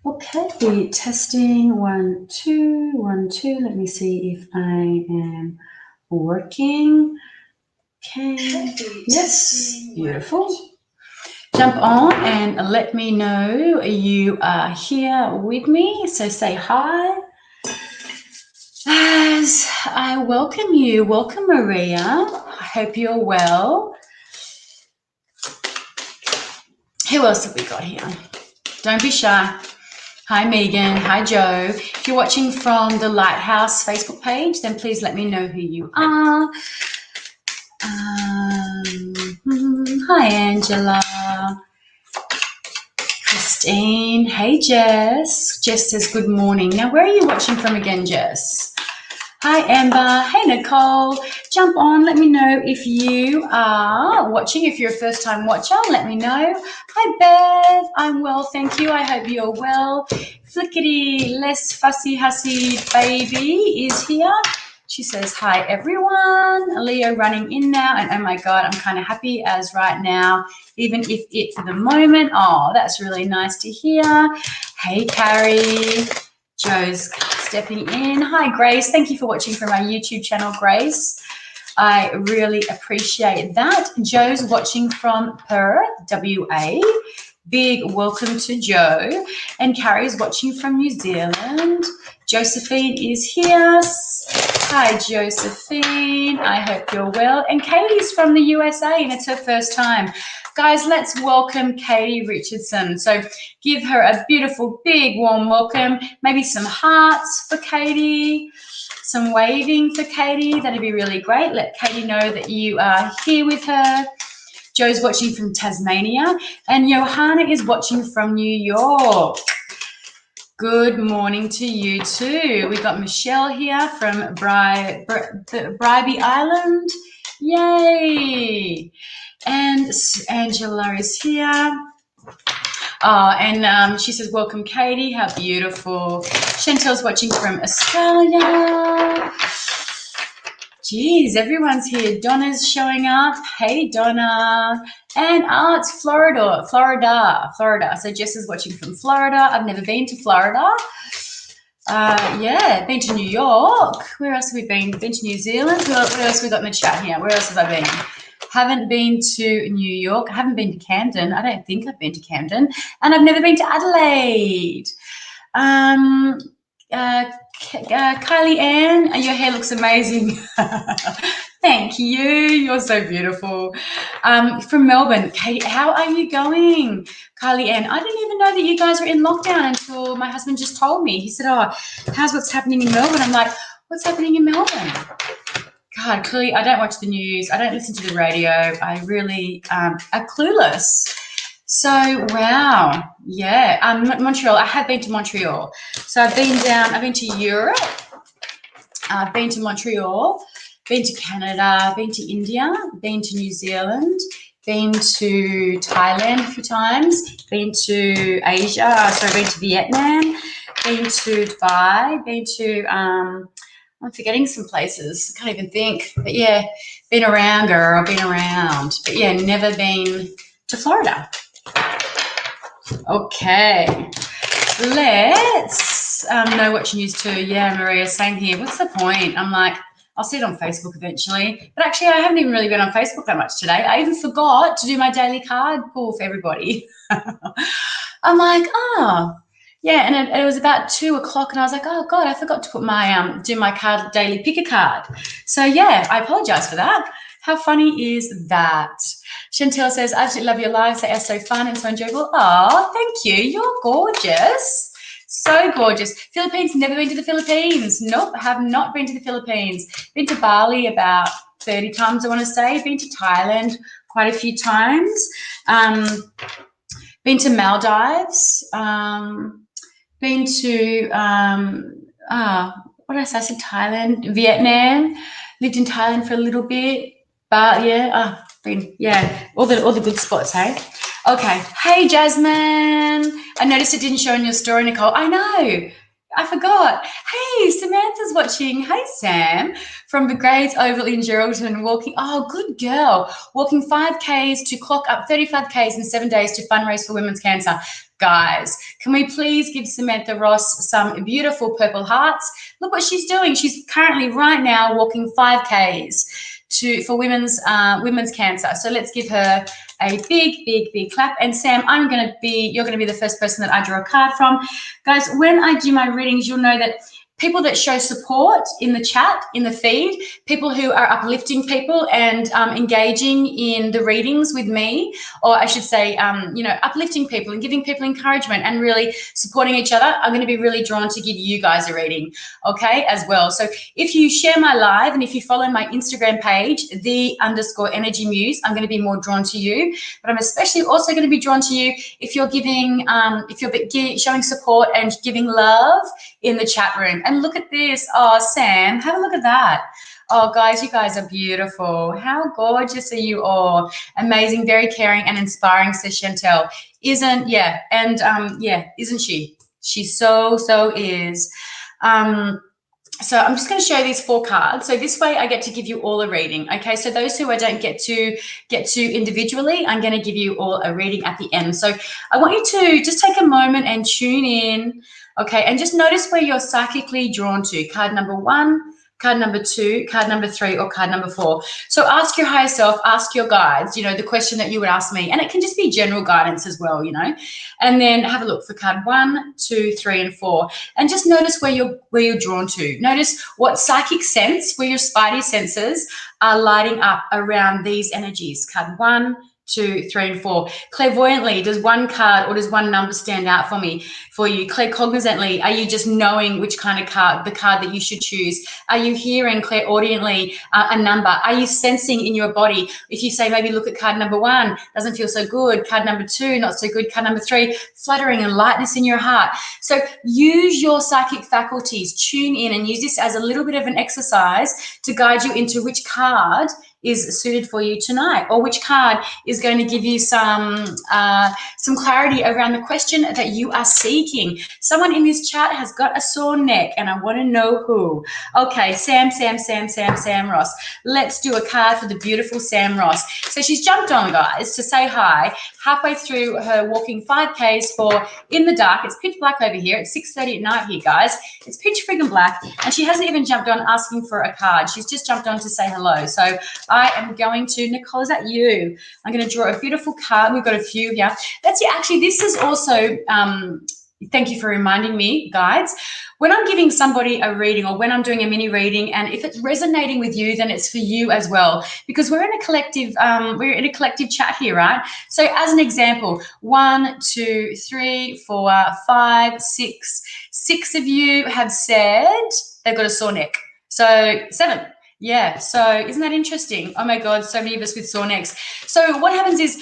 Okay, testing 1 2 1 2. Let me see if I am working. Okay, yes, beautiful. Jump on and let me know you are here with me. So say hi as I welcome you. Welcome, Maria. I hope you're well. Who else have we got here? Don't be shy. Hi, Megan. Hi, Joe. If you're watching from the Lighthouse Facebook page, then please let me know who you are. Hi, Angela. Christine. Hey, Jess. Jess says good morning. Now, where are you watching from again, Jess? Hi, Amber. Hey, Nicole. Jump on. Let me know if you are watching. If you're a first-time watcher, let me know. Hi, Beth. I'm well, thank you. I hope you're well. Flickety, less fussy hussy baby is here. She says, hi, everyone. Leo running in now. And, oh, my God, I'm kind of happy as right now, even if it for the moment. Oh, that's really nice to hear. Hey, Carrie. Joe's stepping in. Hi, Grace. Thank you for watching from my YouTube channel, Grace. I really appreciate that. Joe's watching from Perth, WA. Big welcome to Joe. And Carrie's watching from New Zealand. Josephine is here. Hi, Josephine. I hope you're well. And Katie's from the USA, and it's her first time. Guys, let's welcome Katie Richardson. So give her a beautiful, big, warm welcome. Maybe some hearts for Katie, some waving for Katie. That'd be really great. Let Katie know that you are here with her. Joe's watching from Tasmania, and Johanna is watching from New York. Good morning to you too. We got Michelle here from Bribie Island. Yay! And Angela is here. And she says, welcome, Katie. How beautiful. Chantel's watching from Australia. Geez, everyone's here. Donna's showing up. Hey, Donna. And it's Florida. So Jess is watching from Florida. I've never been to Florida. Yeah, been to New York. Where else have we been? Been to New Zealand. What else have we got in the chat here? Where else have I been? Haven't been to New York. I haven't been to Camden. I don't think I've been to Camden. And I've never been to Adelaide. Kylie Ann, your hair looks amazing. Thank you. You're so beautiful. From Melbourne, Katie, how are you going? Kylie Ann, I didn't even know that you guys were in lockdown until my husband just told me. He said, oh, how's what's happening in Melbourne? I'm like, what's happening in Melbourne? God, clearly I don't watch the news. I don't listen to the radio. I really am clueless. So, wow. Yeah. Montreal. I have been to Montreal. So I've been to Europe. I've been to Montreal, been to Canada, been to India, been to New Zealand, been to Thailand a few times, been to Asia, been to Vietnam, been to Dubai, been to, I'm forgetting some places. I can't even think. But yeah, been around, girl, been around. But yeah, never been to Florida. Okay. Let's know what you news too. Yeah, Maria, same here. What's the point? I'm like, I'll see it on Facebook eventually. But actually, I haven't even really been on Facebook that much today. I even forgot to do my daily card pull for everybody. I'm like, oh. Yeah, and it was about 2 o'clock, and I was like, oh, God, I forgot to put my do my card daily picker card. So, yeah, I apologize for that. How funny is that? Chantel says, I absolutely love your lives. They are so fun and so enjoyable. Oh, thank you. You're gorgeous. So gorgeous. Philippines, never been to the Philippines. Nope, have not been to the Philippines. Been to Bali about 30 times, I want to say. Been to Thailand quite a few times. Been to Maldives. Been to, what did I say? I said Thailand, Vietnam. Lived in Thailand for a little bit. But yeah, all the good spots, hey? Okay. Hey, Jasmine. I noticed it didn't show in your story, Nicole. I know. I forgot. Hey, Samantha's watching. Hey, Sam, from the Grades Oval in Geraldton, walking. Oh, good girl. Walking 5Ks to clock up 35Ks in 7 days to fundraise for women's cancer. Guys, can we please give Samantha Ross some beautiful purple hearts? Look what she's doing. She's currently right now walking 5Ks for women's cancer. So let's give her a big clap. And Sam, you're gonna be the first person that I draw a card from. Guys, when I do my readings, you'll know that people that show support in the chat, in the feed, people who are uplifting people and engaging in the readings with me, or I should say, uplifting people and giving people encouragement and really supporting each other, I'm going to be really drawn to give you guys a reading, okay, as well. So if you share my live and if you follow my Instagram page, _Energy Muse, I'm going to be more drawn to you. But I'm especially also going to be drawn to you if you're showing support and giving love in the chat room. And look at this. Oh, Sam, have a look at that. Oh, guys, you guys are beautiful. How gorgeous are you all? Amazing, very caring and inspiring, says Chantel. Isn't she? She so is. So I'm just going to show these 4 cards. So this way I get to give you all a reading. Okay, so those who I don't get to individually, I'm going to give you all a reading at the end. So I want you to just take a moment and tune in, okay, and just notice where you're psychically drawn to. Card number 1, card number 2, card number 3, or card number 4. So ask your higher self, ask your guides, the question that you would ask me. And it can just be general guidance as well, And then have a look for card 1, 2, 3, and 4. And just notice where you're drawn to. Notice what psychic sense, where your spidey senses are lighting up around these energies. Card 1, 2, 3, and 4. Clairvoyantly, does one card or does one number stand out for you? Claircognizantly, are you just knowing which kind of card, the card that you should choose? Are you hearing clairaudiently a number? Are you sensing in your body? If you say maybe look at card number 1, doesn't feel so good. Card number 2, not so good. Card number 3, fluttering and lightness in your heart. So use your psychic faculties, tune in and use this as a little bit of an exercise to guide you into which card is suited for you tonight, or which card is going to give you some clarity around the question that you are seeking. Someone in this chat has got a sore neck, and I want to know who. Okay, Sam Ross. Let's do a card for the beautiful Sam Ross. So she's jumped on, guys, to say hi, halfway through her walking 5Ks for in the dark. It's pitch black over here. It's 6:30 at night here, guys. It's pitch friggin' black, and she hasn't even jumped on asking for a card. She's just jumped on to say hello. So I am going to, Nicole, is that you? I'm going to draw a beautiful card. We've got a few here. That's it. Actually, this is also, thank you for reminding me, guides. When I'm giving somebody a reading or when I'm doing a mini reading, and if it's resonating with you, then it's for you as well, because we're in a collective chat here, right? So as an example, 1, 2, 3, 4, 5, 6. 6 of you have said they've got a sore neck. So 7. Yeah, so isn't that interesting? Oh my God, so many of us with sore necks. So what happens is,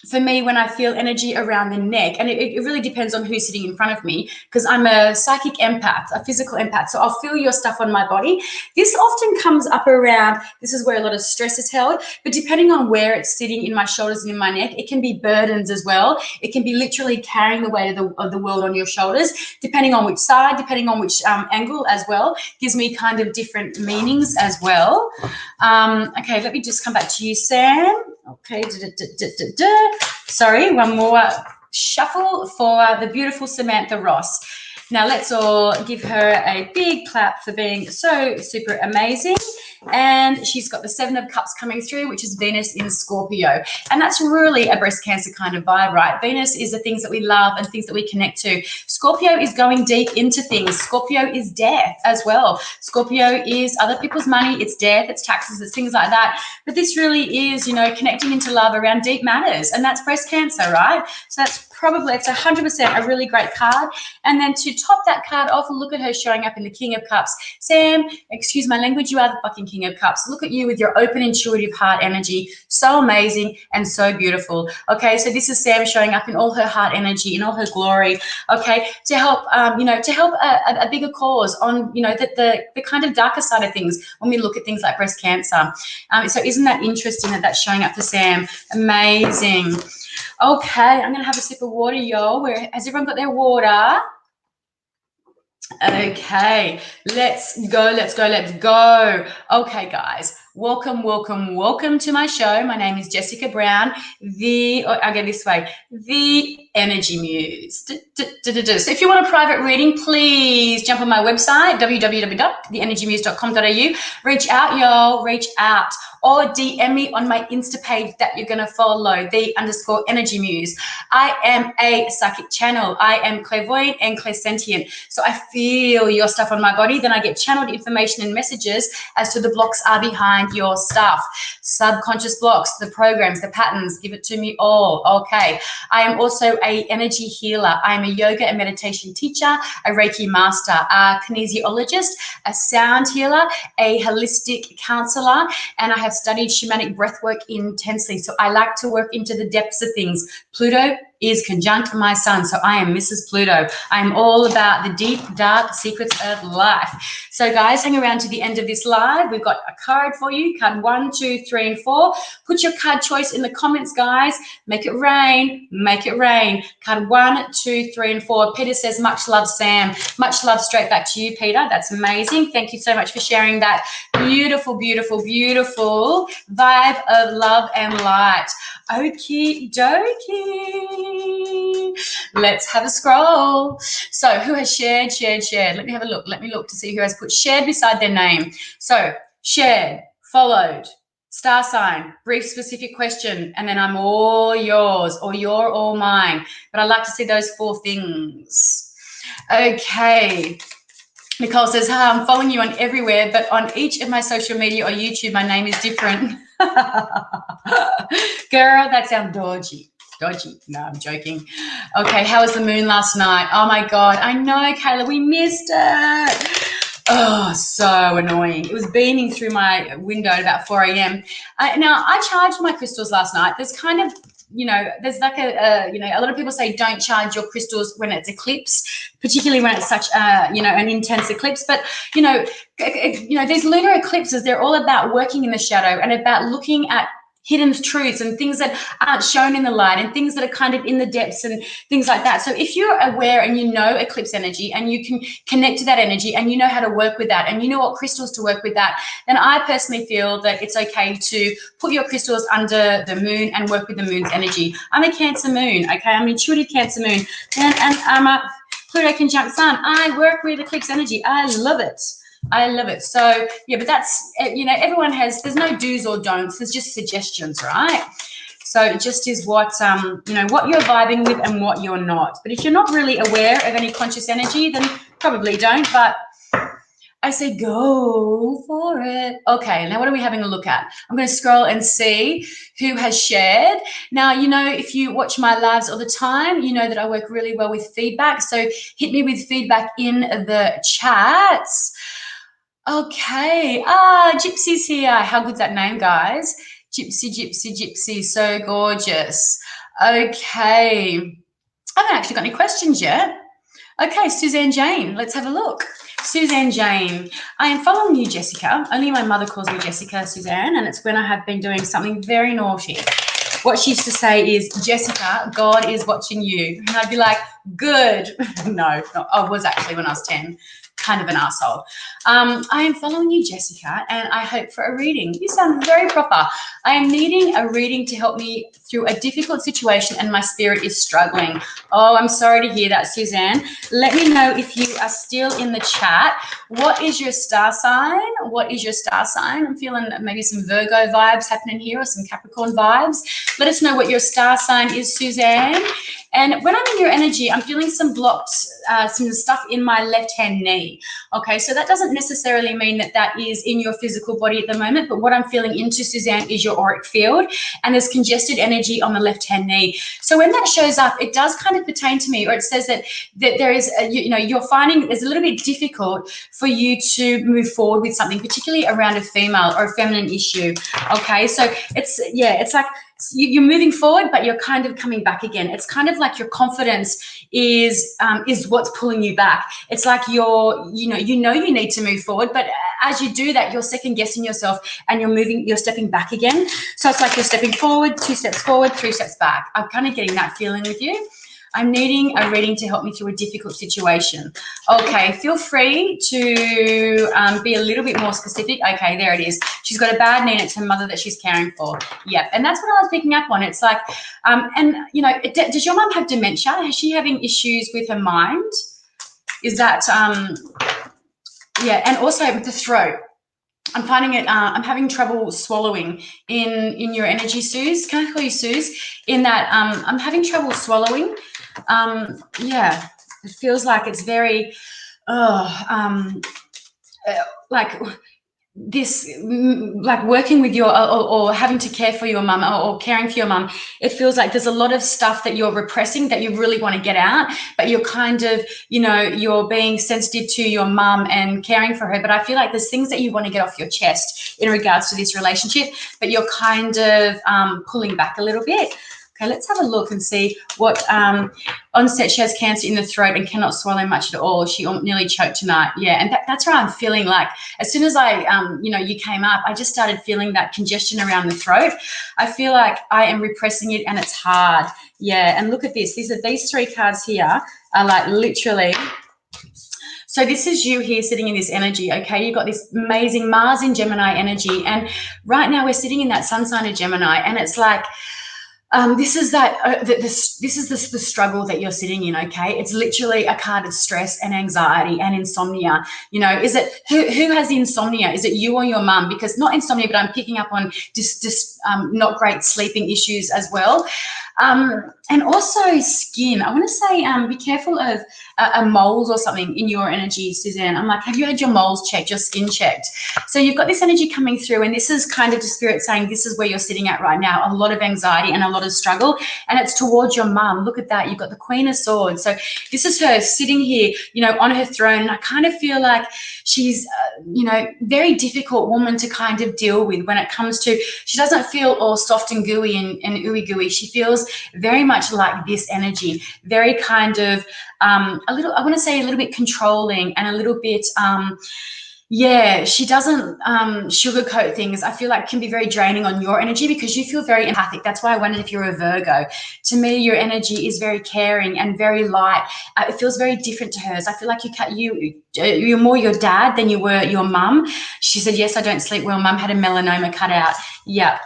for me, when I feel energy around the neck, and it really depends on who's sitting in front of me, because I'm a psychic empath, a physical empath, so I'll feel your stuff on my body. This often comes up around, this is where a lot of stress is held, but depending on where it's sitting in my shoulders and in my neck, it can be burdens as well. It can be literally carrying the weight of the world on your shoulders, depending on which side, depending on which angle as well, gives me kind of different meanings as well. Okay, let me just come back to you, Sam. Okay, sorry, one more shuffle for the beautiful Samantha Ross. Now let's all give her a big clap for being so super amazing. And she's got the 7 of Cups coming through, which is Venus in Scorpio. And that's really a breast cancer kind of vibe, right? Venus is the things that we love and things that we connect to. Scorpio is going deep into things. Scorpio is death as well. Scorpio is other people's money. It's death, it's taxes, it's things like that. But this really is, connecting into love around deep matters. And that's breast cancer, right? So it's 100% a really great card. And then to top that card off, look at her showing up in the King of Cups. Sam, excuse my language, you are the fucking King of Cups. Look at you with your open, intuitive heart energy. So amazing and so beautiful. Okay, so this is Sam showing up in all her heart energy, in all her glory. Okay, to help, a bigger cause on, the kind of darker side of things when we look at things like breast cancer. So isn't that interesting that that's showing up for Sam? Amazing. Okay, I'm going to have a sip of water, y'all. Has everyone got their water? Okay, let's go, let's go, let's go. Okay, guys, welcome, welcome, welcome to my show. My name is Jessica Brown, I'll go this way, the Energy Muse. So if you want a private reading, please jump on my website, www.theenergymuse.com.au. Reach out, y'all, reach out. Or DM me on my Insta page that you're going to follow, _Energy Muse. I am a psychic channel. I am clairvoyant and clairsentient. So I feel your stuff on my body, then I get channeled information and messages as to the blocks are behind your stuff. Subconscious blocks, the programs, the patterns, give it to me all. Okay. I am also a energy healer. I am a yoga and meditation teacher, a Reiki master, a kinesiologist, a sound healer, a holistic counselor, and I have studied shamanic breathwork intensely. So I like to work into the depths of things. Pluto is conjunct my sun, so I am Mrs. Pluto. I am all about the deep, dark secrets of life. So guys, hang around to the end of this live. We've got a card for you, card 1, 2, 3, and 4. Put your card choice in the comments, guys. Make it rain, make it rain. Card 1, 2, 3, and 4. Peter says, much love, Sam. Much love straight back to you, Peter. That's amazing. Thank you so much for sharing that beautiful, beautiful, beautiful vibe of love and light. Okie dokie. Let's have a scroll. So who has shared? Let me have a look. Let me look to see who has put shared beside their name. So shared, followed, star sign, brief specific question, and then I'm all yours or you're all mine. But I like to see those 4 things. Okay. Nicole says, hi, I'm following you on everywhere, but on each of my social media or YouTube, my name is different. Girl, that sounds dodgy. No, I'm joking. Okay, how was the moon last night? Oh my God, I know, Kayla, we missed it. Oh, so annoying. It was beaming through my window at about 4 a.m. Now, I charged my crystals last night. There's kind of, there's like a lot of people say don't charge your crystals when it's eclipse, particularly when it's such an intense eclipse. But, these lunar eclipses, they're all about working in the shadow and about looking at hidden truths and things that aren't shown in the light and things that are kind of in the depths and things like that. So if you're aware and you know eclipse energy and you can connect to that energy and you know how to work with that and you know what crystals to work with that, then I personally feel that it's okay to put your crystals under the moon and work with the moon's energy. I'm a Cancer moon, okay? I'm an intuitive Cancer moon, and I'm a Pluto conjunct sun. I work with eclipse energy. I love it. So, yeah, but that's, everyone there's no do's or don'ts. There's just suggestions, right? So it just is what you're vibing with and what you're not. But if you're not really aware of any conscious energy, then probably don't. But I say go for it. Okay, now what are we having a look at? I'm going to scroll and see who has shared. Now, if you watch my lives all the time, you know that I work really well with feedback. So hit me with feedback in the chats. Okay. Gypsy's here. How good's that name, guys? Gypsy. So gorgeous. Okay. I haven't actually got any questions yet. Okay, Suzanne Jane. Let's have a look. Suzanne Jane. I am following you, Jessica. Only my mother calls me Jessica, Suzanne, and it's when I have been doing something very naughty. What she used to say is, Jessica, God is watching you. And I'd be like, good. No, I was actually when I was 10. Kind of an asshole. I am following you, Jessica, and I hope for a reading. You sound very proper. I am needing a reading to help me through a difficult situation and my spirit is struggling. Oh, I'm sorry to hear that, Suzanne. Let me know if you are still in the chat. What is your star sign? I'm feeling maybe some Virgo vibes happening here or some Capricorn vibes. Let us know what your star sign is, Suzanne. And when I'm in your energy, I'm feeling some blocks, some stuff in my left-hand knee. Okay, so that doesn't necessarily mean that is in your physical body at the moment, but what I'm feeling into, Suzanne, is your auric field, and there's congested energy on the left-hand knee. So when that shows up, it does kind of pertain to me, or it says that there is, you're finding it's a little bit difficult for you to move forward with something, particularly around a female or a feminine issue. Okay, so it's like you're moving forward, but you're kind of coming back again. It's kind of like your confidence is what's pulling you back. It's like you need to move forward, but as you do that, you're second guessing yourself and you're stepping back again. So it's like you're stepping forward, 2 steps forward, 3 steps back. I'm kind of getting that feeling with you. I'm needing a reading to help me through a difficult situation. Okay, feel free to be a little bit more specific. Okay, there it is. She's got a bad knee and it's her mother that she's caring for. Yeah, and that's what I was picking up on. It's like, and you know, does your mum have dementia? Is she having issues with her mind? Is that, yeah, and also with the throat. I'm finding it, I'm having trouble swallowing in your energy, Suze. Can I call you Suze? In that I'm having trouble swallowing. Yeah, it feels like it's very, like this, like working with your, or having to care for your mum, or caring for your mum, it feels like there's a lot of stuff that you're repressing that you really want to get out, but you're kind of, you know, you're being sensitive to your mum and caring for her, but I feel like there's things that you want to get off your chest in regards to this relationship, but you're kind of pulling back a little bit. Okay, let's have a look and see what, onset, she has cancer in the throat and cannot swallow much at all. She nearly choked tonight. Yeah, and that's where I'm feeling like, as soon as I, you know, you came up, I just started feeling that congestion around the throat. I feel like I am repressing it and it's hard. Yeah, and look at this. These three cards here are like literally, so this is you here sitting in this energy, okay? You've got this amazing Mars in Gemini energy, and right now we're sitting in that sun sign of Gemini, and it's like, this is that this is the struggle that you're sitting in, okay? It's literally a card of stress and anxiety and insomnia. You know, is it who has insomnia? Is it you or your mum? Because not insomnia, but I'm picking up on just not great sleeping issues as well. And also skin. I want to say be careful of moles or something in your energy, Suzanne. I'm like, have you had your moles checked, your skin checked? So you've got this energy coming through, and this is kind of the spirit saying this is where you're sitting at right now, a lot of anxiety and a lot of struggle, and it's towards your mum. Look at that. You've got the Queen of Swords. So this is her sitting here, you know, on her throne, and I kind of feel like she's, you know, very difficult woman to kind of deal with when it comes to, she doesn't feel all soft and gooey and ooey gooey. She feels very much like this energy, very kind of a little, I want to say a little bit controlling and a little bit, yeah, she doesn't sugarcoat things. I feel like can be very draining on your energy because you feel very empathic. That's why I wondered if you're a Virgo. To me, your energy is very caring and very light. It feels very different to hers. I feel like you're more your dad than you were your mum. She said, yes, I don't sleep well. Mum had a melanoma cut out. Yeah.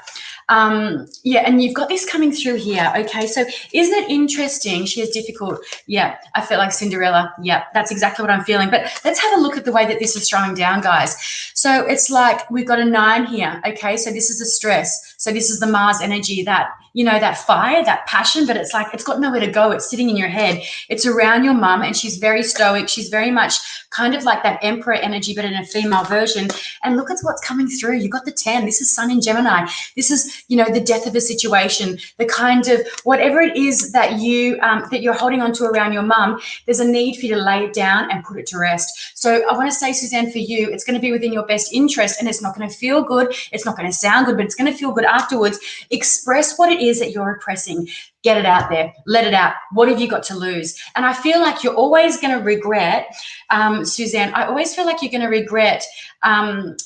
Yeah, and you've got this coming through here. Okay, so isn't it interesting? She is difficult. Yeah, I feel like Cinderella. Yeah, that's exactly what I'm feeling. But let's have a look at the way that this is throwing down, guys. So it's like we've got a 9 here. Okay, so this is the stress. So this is the Mars energy, that, you know, that fire, that passion, but it's like it's got nowhere to go. It's sitting in your head. It's around your mum, and she's very stoic. She's very much kind of like that Emperor energy, but in a female version. And look at what's coming through. You've got the 10. This is Sun in Gemini. This is, you know, the death of a situation, the kind of whatever it is that you're holding on to around your mum. There's a need for you to lay it down and put it to rest. So I want to say, Suzanne, for you, it's going to be within your best interest, and it's not going to feel good. It's not going to sound good, but it's going to feel good afterwards. Express what it is that you're repressing. Get it out there. Let it out. What have you got to lose? And I feel like you're always going to regret, Suzanne, I always feel like you're going to regret,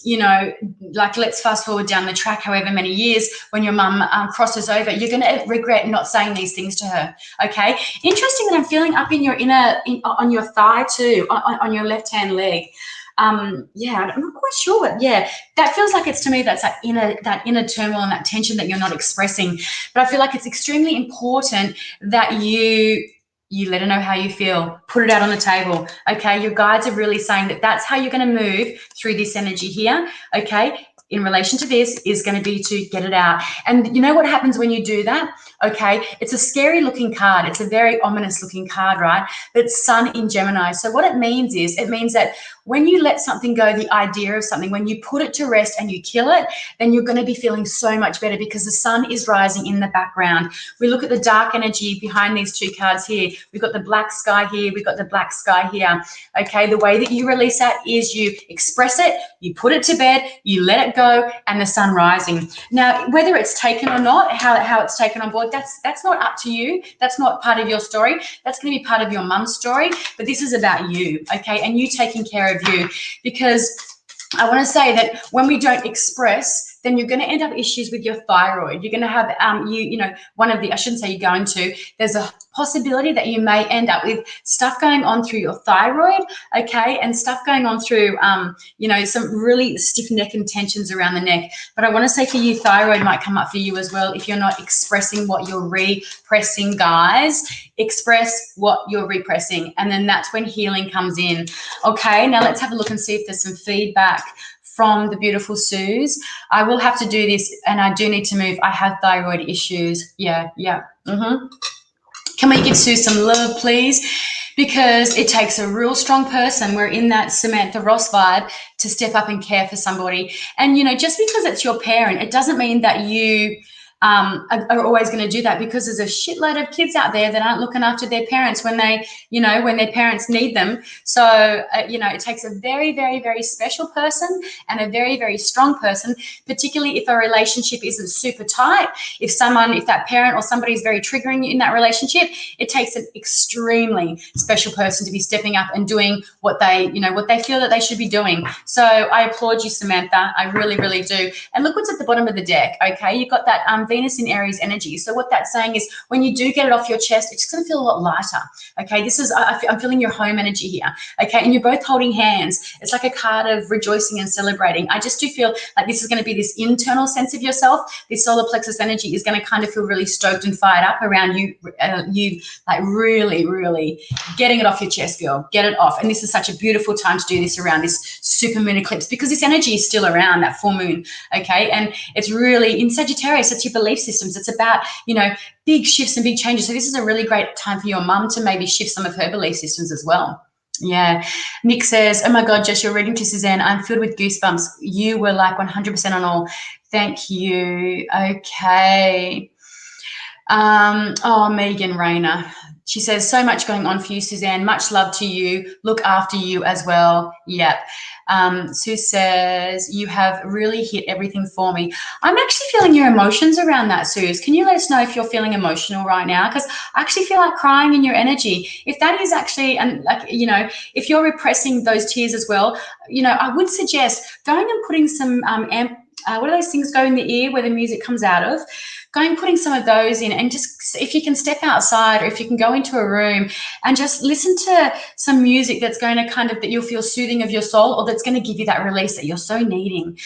you know, like let's fast forward down the track however many years, when your mum crosses over, you're going to regret not saying these things to her. Okay. Interesting that I'm feeling up in your on your thigh too, on your left-hand leg. Yeah, I'm not quite sure, but yeah, that feels like it's, to me, that's that inner turmoil and that tension that you're not expressing. But I feel like it's extremely important that you let her know how you feel. Put it out on the table. Okay, your guides are really saying that that's how you're going to move through this energy here. Okay, in relation to this is going to be to get it out. And you know what happens when you do that? Okay, it's a scary looking card. It's a very ominous looking card, right? But it's Sun in Gemini. So what it means is, it means that when you let something go, the idea of something, when you put it to rest and you kill it, then you're going to be feeling so much better because the sun is rising in the background. We look at the dark energy behind these two cards here. We've got the black sky here. We've got the black sky here. Okay, the way that you release that is you express it, you put it to bed, you let it go, and the sun rising. Now, whether it's taken or not, how it's taken on board, that's not up to you. That's not part of your story. That's going to be part of your mum's story. But this is about you, okay, and you taking care of you. Because I want to say that when we don't express, then you're going to end up issues with your thyroid. You're going to have, you know, one of the, I shouldn't say you're going to, there's a possibility that you may end up with stuff going on through your thyroid, okay, and stuff going on through, you know, some really stiff neck and tensions around the neck. But I want to say for you, thyroid might come up for you as well if you're not expressing what you're repressing, guys. Express what you're repressing, and then that's when healing comes in. Okay, now let's have a look and see if there's some feedback from the beautiful Suze. I will have to do this, and I do need to move. I have thyroid issues. Yeah. Can we give Sue some love, please? Because it takes a real strong person. We're in that Samantha Ross vibe to step up and care for somebody. And, you know, just because it's your parent, it doesn't mean that you are always going to do that, because there's a shitload of kids out there that aren't looking after their parents when they, you know, when their parents need them. So, you know, it takes a very, very, very special person and a very, very strong person, particularly if a relationship isn't super tight. If that parent or somebody is very triggering you in that relationship, it takes an extremely special person to be stepping up and doing what they, you know, what they feel that they should be doing. So I applaud you, Samantha. I really, really do. And look what's at the bottom of the deck. Okay, you've got that Venus in Aries energy. So what that's saying is when you do get it off your chest, it's just going to feel a lot lighter. Okay, this is, I'm feeling your home energy here. Okay, and you're both holding hands. It's like a card of rejoicing and celebrating. I just do feel like this is going to be this internal sense of yourself. This solar plexus energy is going to kind of feel really stoked and fired up around you, you like really, really getting it off your chest, girl. Get it off. And this is such a beautiful time to do this around this super moon eclipse, because this energy is still around, that full moon. Okay, and it's really in Sagittarius. It's your belief systems. It's about, you know, big shifts and big changes. So this is a really great time for your mum to maybe shift some of her belief systems as well. Yeah. Nick says, oh my God, Jess, you're reading to Suzanne. I'm filled with goosebumps. You were like 100% on all. Thank you. Okay. Oh, Megan Rayner. She says, so much going on for you, Suzanne. Much love to you. Look after you as well. Yep. Sue says, you have really hit everything for me. I'm actually feeling your emotions around that, Suze. Can you let us know if you're feeling emotional right now? Because I actually feel like crying in your energy. If that is actually, and like, you know, if you're repressing those tears as well, you know, I would suggest going and putting some what are those things go in the ear where the music comes out of? Going, putting some of those in, and just if you can step outside, or if you can go into a room and just listen to some music that's going to kind of, that you'll feel soothing of your soul, or that's going to give you that release that you're so needing.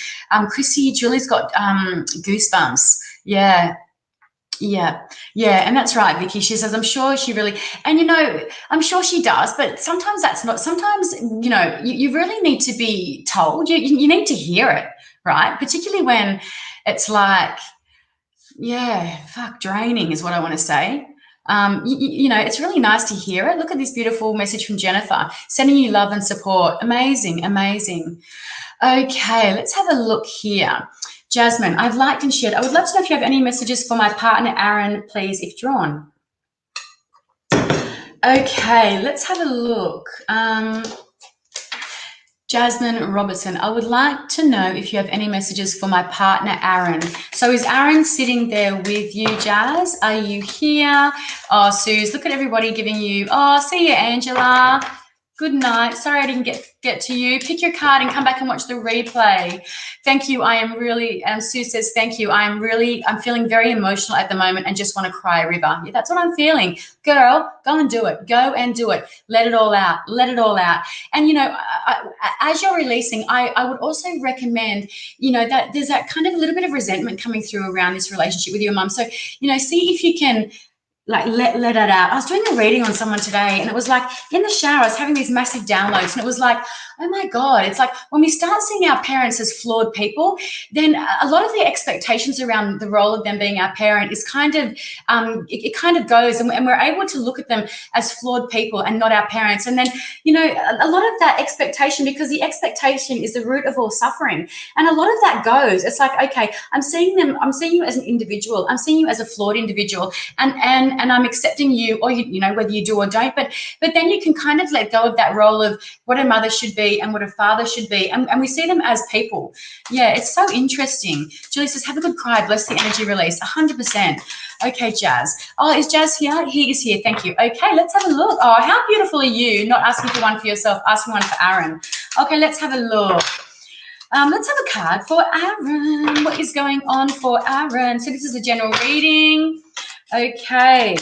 Chrissy, Julie's got goosebumps. Yeah. And that's right, Vicky. She says, I'm sure she really, and you know, I'm sure she does, but sometimes that's not, sometimes, you know, you really need to be told, you need to hear it, right? Particularly when it's like, draining is what I want to say. You know, it's really nice to hear it. Look at this beautiful message from Jennifer, sending you love and support. Amazing, amazing. Okay, let's have a look here. Jasmine, I've liked and shared. I would love to know if you have any messages for my partner, Aaron, please, if drawn. Okay, let's have a look. Jasmine Robertson, I would like to know if you have any messages for my partner, Aaron. So is Aaron sitting there with you, Jazz? Are you here? Oh, Suze, look at everybody giving you, oh, see you, Angela. Good night. Sorry I didn't get to you. Pick your card and come back and watch the replay. Thank you. I am really, Sue says, thank you. I'm feeling very emotional at the moment and just want to cry a river. Yeah, that's what I'm feeling. Girl, go and do it. Go and do it. Let it all out. Let it all out. And, you know, as you're releasing, I would also recommend, you know, that there's that kind of a little bit of resentment coming through around this relationship with your mum. So, you know, see if you can, like, let it out. I was doing a reading on someone today, and it was like in the shower, I was having these massive downloads, and it was like, oh my God, it's like when we start seeing our parents as flawed people, then a lot of the expectations around the role of them being our parent is kind of, it kind of goes, and we're able to look at them as flawed people and not our parents. And then, you know, a lot of that expectation, because the expectation is the root of all suffering. And a lot of that goes, it's like, okay, I'm seeing you as an individual. I'm seeing you as a flawed individual. And I'm accepting you, or you know, whether you do or don't, but then you can kind of let go of that role of what a mother should be and what a father should be, and we see them as people. Yeah, it's so interesting. Julie says, have a good cry, bless the energy release. 100%. Okay, Jazz. Oh, is Jazz here? He is here. Thank you. Okay, let's have a look. Oh, how beautiful are you? Not asking for one for yourself, asking one for Aaron. Okay, let's have a look. Let's have a card for Aaron. What is going on for Aaron? So this is a general reading. Okay.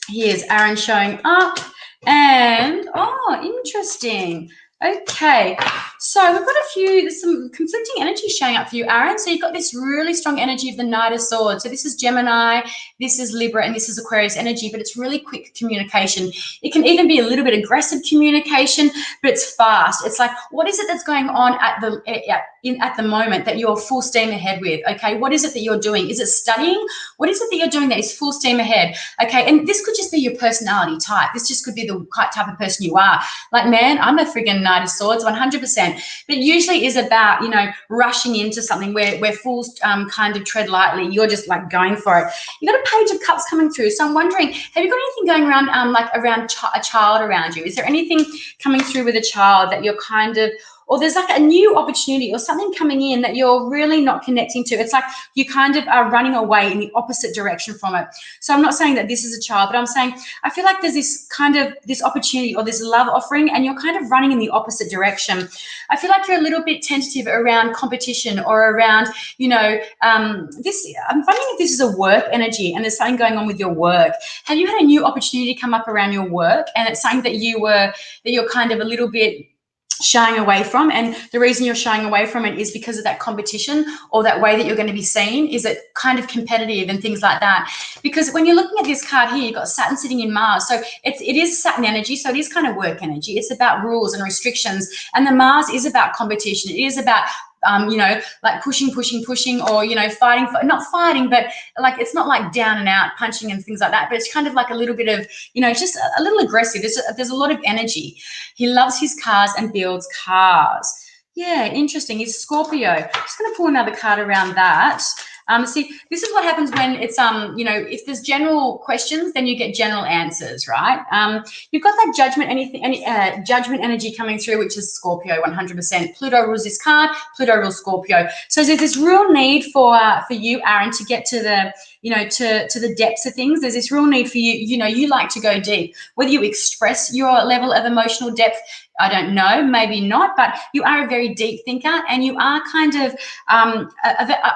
Here's Aaron showing up. And, oh, interesting. Okay, so we've got there's some conflicting energy showing up for you, Aaron. So you've got this really strong energy of the Knight of Swords. So this is Gemini, this is Libra, and this is Aquarius energy, but it's really quick communication. It can even be a little bit aggressive communication, but it's fast. It's like, what is it that's going on at the moment that you're full steam ahead with? Okay, what is it that you're doing? Is it studying? What is it that you're doing that is full steam ahead? Okay, and this could just be your personality type. This just could be the type of person you are. Like, man, I'm a friggin' Knight of Swords, 100%. But it usually is about, rushing into something where fools kind of tread lightly. You're just like going for it. You got a Page of Cups coming through. So I'm wondering, have you got anything going around, around a child around you? Is there anything coming through with a child that you're kind of, or there's like a new opportunity or something coming in that you're really not connecting to? It's like you kind of are running away in the opposite direction from it. So I'm not saying that this is a child, but I'm saying I feel like there's this kind of this opportunity or this love offering, and you're kind of running in the opposite direction. I feel like you're a little bit tentative around competition or around, this. I'm finding if this is a work energy and there's something going on with your work. Have you had a new opportunity come up around your work, and it's something that you're kind of a little bit shying away from, and the reason you're shying away from it is because of that competition or that way that you're going to be seen? Is it kind of competitive and things like that? Because when you're looking at this card here, you've got Saturn sitting in Mars, so it is Saturn energy, so it is kind of work energy. It's about rules and restrictions, and the Mars is about competition. It is about like pushing, or, fighting, not fighting, but like, it's not like down and out punching and things like that, but it's kind of like a little bit of, just a little aggressive. There's a lot of energy. He loves his cars and builds cars. Yeah, interesting. He's Scorpio. I'm just going to pull another card around that. See, this is what happens when it's, if there's general questions, then you get general answers, right? You've got that judgment energy coming through, which is Scorpio, 100%. Pluto rules this card. Pluto rules Scorpio. So there's this real need for you, Aaron, to get to the, to the depths of things. There's this real need for you. You like to go deep. Whether you express your level of emotional depth, I don't know, maybe not, but you are a very deep thinker, and you are kind of, I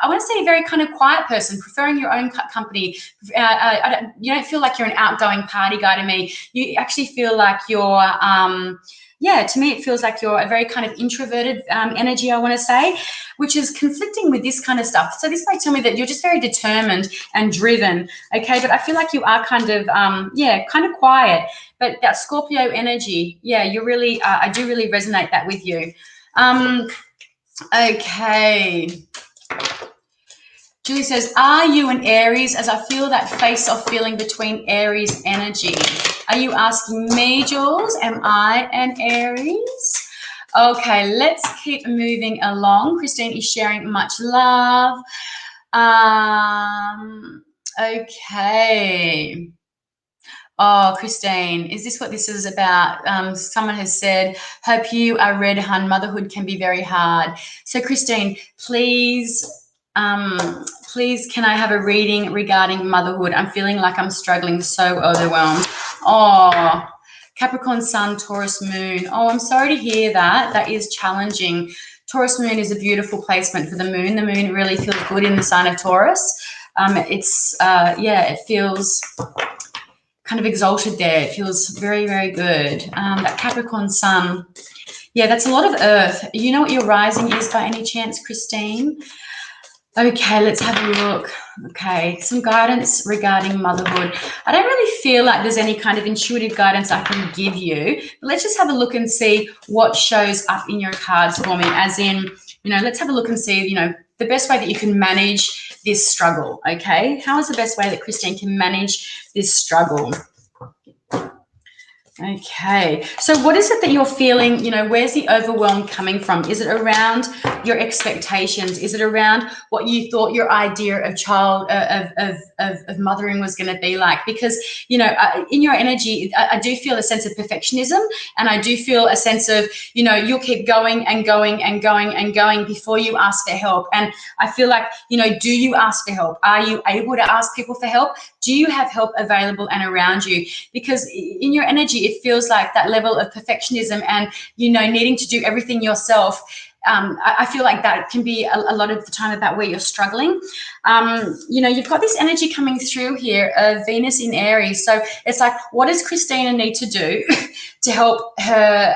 want to say, a very kind of quiet person, preferring your own company. You don't feel like you're an outgoing party guy to me. You actually feel like you're, to me, it feels like you're a very kind of introverted energy, I want to say, which is conflicting with this kind of stuff. So this might tell me that you're just very determined and driven, okay? But I feel like you are kind of, kind of quiet. But that Scorpio energy, you really, I do really resonate that with you. Okay. Julie says, are you an Aries? As I feel that face-off feeling between Aries energy. Are you asking me, Jules? Am I an Aries? Okay, let's keep moving along. Christine is sharing much love. Okay. Oh, Christine, is this what this is about? Someone has said, hope you are read, hun. Motherhood can be very hard. So, Christine, please, can I have a reading regarding motherhood? I'm feeling like I'm struggling, so overwhelmed. Oh, Capricorn Sun, Taurus Moon. Oh, I'm sorry to hear that. That is challenging. Taurus Moon is a beautiful placement for the moon. The moon really feels good in the sign of Taurus. It feels kind of exalted there. It feels very, very good. That Capricorn Sun, that's a lot of earth. You know what your rising is by any chance, Christine? Okay, let's have a look. Okay, some guidance regarding motherhood. I don't really feel like there's any kind of intuitive guidance I can give you, but let's just have a look and see what shows up in your cards for me, as in, let's have a look and see, the best way that you can manage this struggle, okay? How is the best way that Christine can manage this struggle? Okay, so what is it that you're feeling? Where's the overwhelm coming from? Is it around your expectations? Is it around what you thought your idea of of mothering was going to be like? Because, in your energy, I do feel a sense of perfectionism, and I do feel a sense of, you'll keep going and going and going and going before you ask for help. And I feel like, do you ask for help? Are you able to ask people for help? Do you have help available and around you? Because in your energy, it feels like that level of perfectionism and, needing to do everything yourself I feel like that can be a lot of the time about where you're struggling. You know, you've got this energy coming through here of Venus in Aries. So it's like, what does Christina need to do to help her,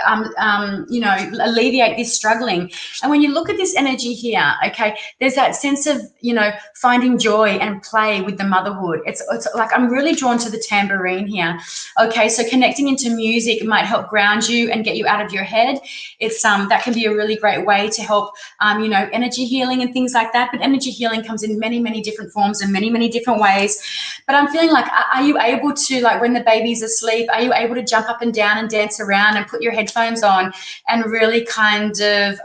you know, alleviate this struggling? And when you look at this energy here, okay, there's that sense of, you know, finding joy and play with the motherhood. It's like I'm really drawn to the tambourine here. Okay, so connecting into music might help ground you and get you out of your head. It's that can be a really great way to help, you know, energy healing and things like that. But energy healing comes in many, many different forms and many, many different ways. But I'm feeling like, are you able to, like when the baby's asleep, are you able to jump up and down and dance around and put your headphones on and really kind of,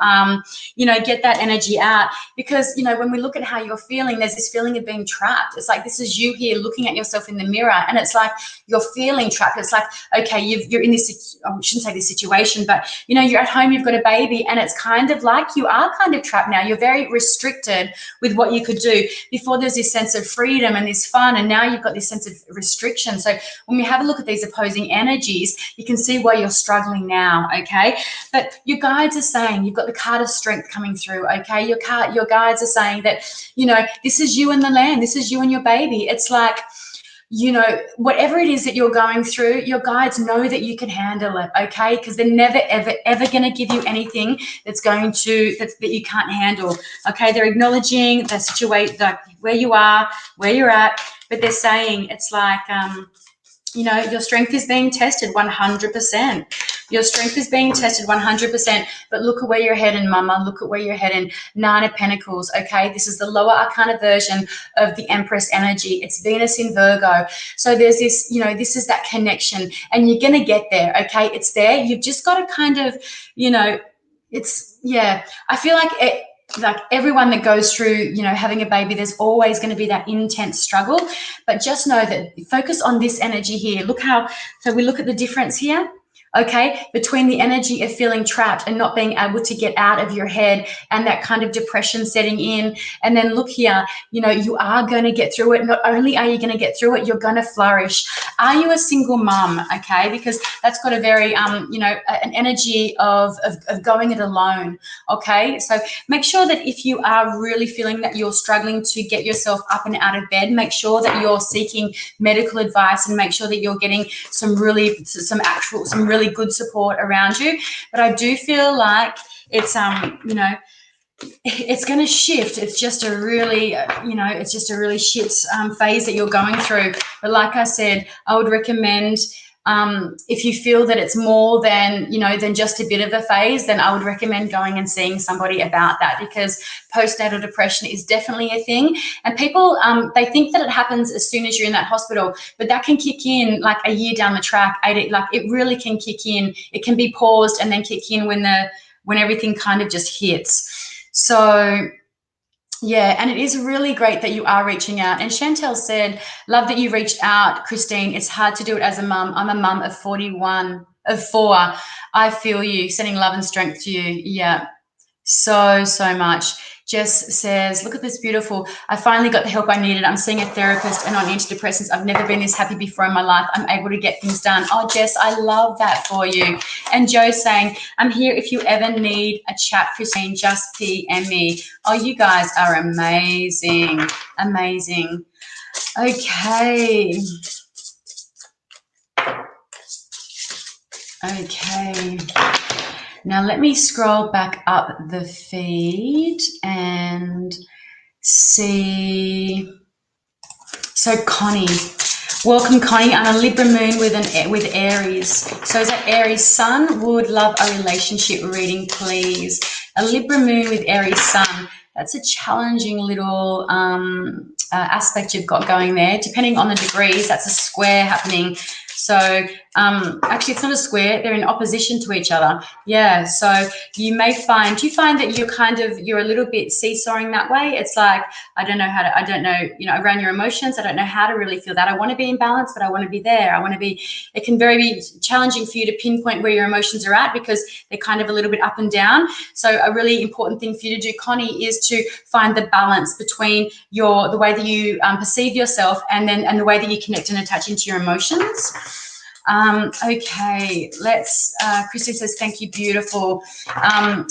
you know, get that energy out? Because, you know, when we look at how you're feeling, there's this feeling of being trapped. It's like, this is you here looking at yourself in the mirror, and it's like you're feeling trapped. It's like, okay, you're in this, I shouldn't say this situation, but, you know, you're at home, you've got a baby, and it's kind of like you are kind of trapped now. You're very restricted with what you could do. Before there's this sense of freedom and this fun, and now you've got this sense of restriction. So when we have a look at these opposing energies, you can see why you're struggling now, okay? But your guides are saying, you've got the card of strength coming through, okay? Your guides are saying that, you know, this is you and the land, this is you and your baby. It's like, you know, whatever it is that you're going through, your guides know that you can handle it, okay? Because they're never, ever, ever going to give you anything that's going to, that you can't handle, okay? They're acknowledging the situation, like where you are, where you're at, but they're saying it's like, you know, your strength is being tested 100%. Your strength is being tested 100%. But look at where you're heading, Mama. Look at where you're heading. Nine of Pentacles, okay? This is the lower arcana version of the Empress energy. It's Venus in Virgo. So there's this, you know, this is that connection. And you're going to get there, okay? It's there. You've just got to kind of, you know, it's, yeah. I feel like it, like everyone that goes through, you know, having a baby, there's always going to be that intense struggle. But just know that focus on this energy here. Look how, so we look at the difference here, okay, between the energy of feeling trapped and not being able to get out of your head and that kind of depression setting in. And then look here, you know, you are going to get through it. Not only are you going to get through it, you're going to flourish. Are you a single mum? Okay, because that's got a very, you know, an energy of going it alone. Okay, so make sure that if you are really feeling that you're struggling to get yourself up and out of bed, make sure that you're seeking medical advice and make sure that you're getting some really good support around you. But I do feel like it's you know, it's going to shift. It's just a really, you know, it's just a really shit phase that you're going through. But like I said, I would recommend, if you feel that it's more than, you know, than just a bit of a phase, then I would recommend going and seeing somebody about that, because postnatal depression is definitely a thing. And people, they think that it happens as soon as you're in that hospital, but that can kick in like a year down the track. Like it really can kick in. It can be paused and then kick in when everything kind of just hits. So yeah, and it is really great that you are reaching out. And Chantel said, love that you reached out, Christine. It's hard to do it as a mum. I'm a mum of 4. I feel you, sending love and strength to you. Yeah, so much. Jess says, look at this beautiful. I finally got the help I needed. I'm seeing a therapist and on antidepressants. I've never been this happy before in my life. I'm able to get things done. Oh, Jess, I love that for you. And Joe saying, I'm here if you ever need a chat, Christine, just PM me. Oh, you guys are amazing. Amazing. Okay. Okay. Now let me scroll back up the feed and see. So Connie, welcome Connie. I'm a Libra moon with Aries. So is that Aries sun? Would love a relationship reading, please. A Libra moon with Aries sun. That's a challenging little aspect you've got going there. Depending on the degrees, that's a square happening. So actually it's not a square, they're in opposition to each other. Yeah, so you may find, do you find that you're a little bit seesawing that way? It's like, I don't know, you know, around your emotions, I don't know how to really feel that. I want to be in balance, but I want to be there. It can be challenging for you to pinpoint where your emotions are at because they're kind of a little bit up and down. So a really important thing for you to do, Connie, is to find the balance between the way that you perceive yourself and the way that you connect and attach into your emotions. Okay, let's, Christine says, thank you, beautiful.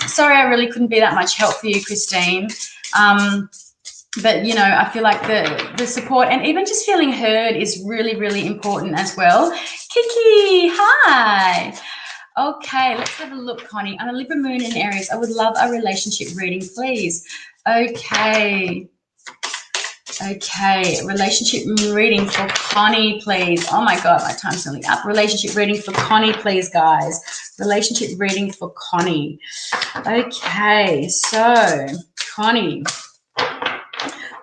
Sorry, I really couldn't be that much help for you, Christine. But, you know, I feel like the support and even just feeling heard is really, really important as well. Kiki, hi. Okay, let's have a look, Connie. I'm a Libra moon in Aries. I would love a relationship reading, please. Okay. Okay, relationship reading for Connie, please. Oh my God, my time's nearly up. Relationship reading for Connie, please, guys. Relationship reading for Connie. Okay, so Connie,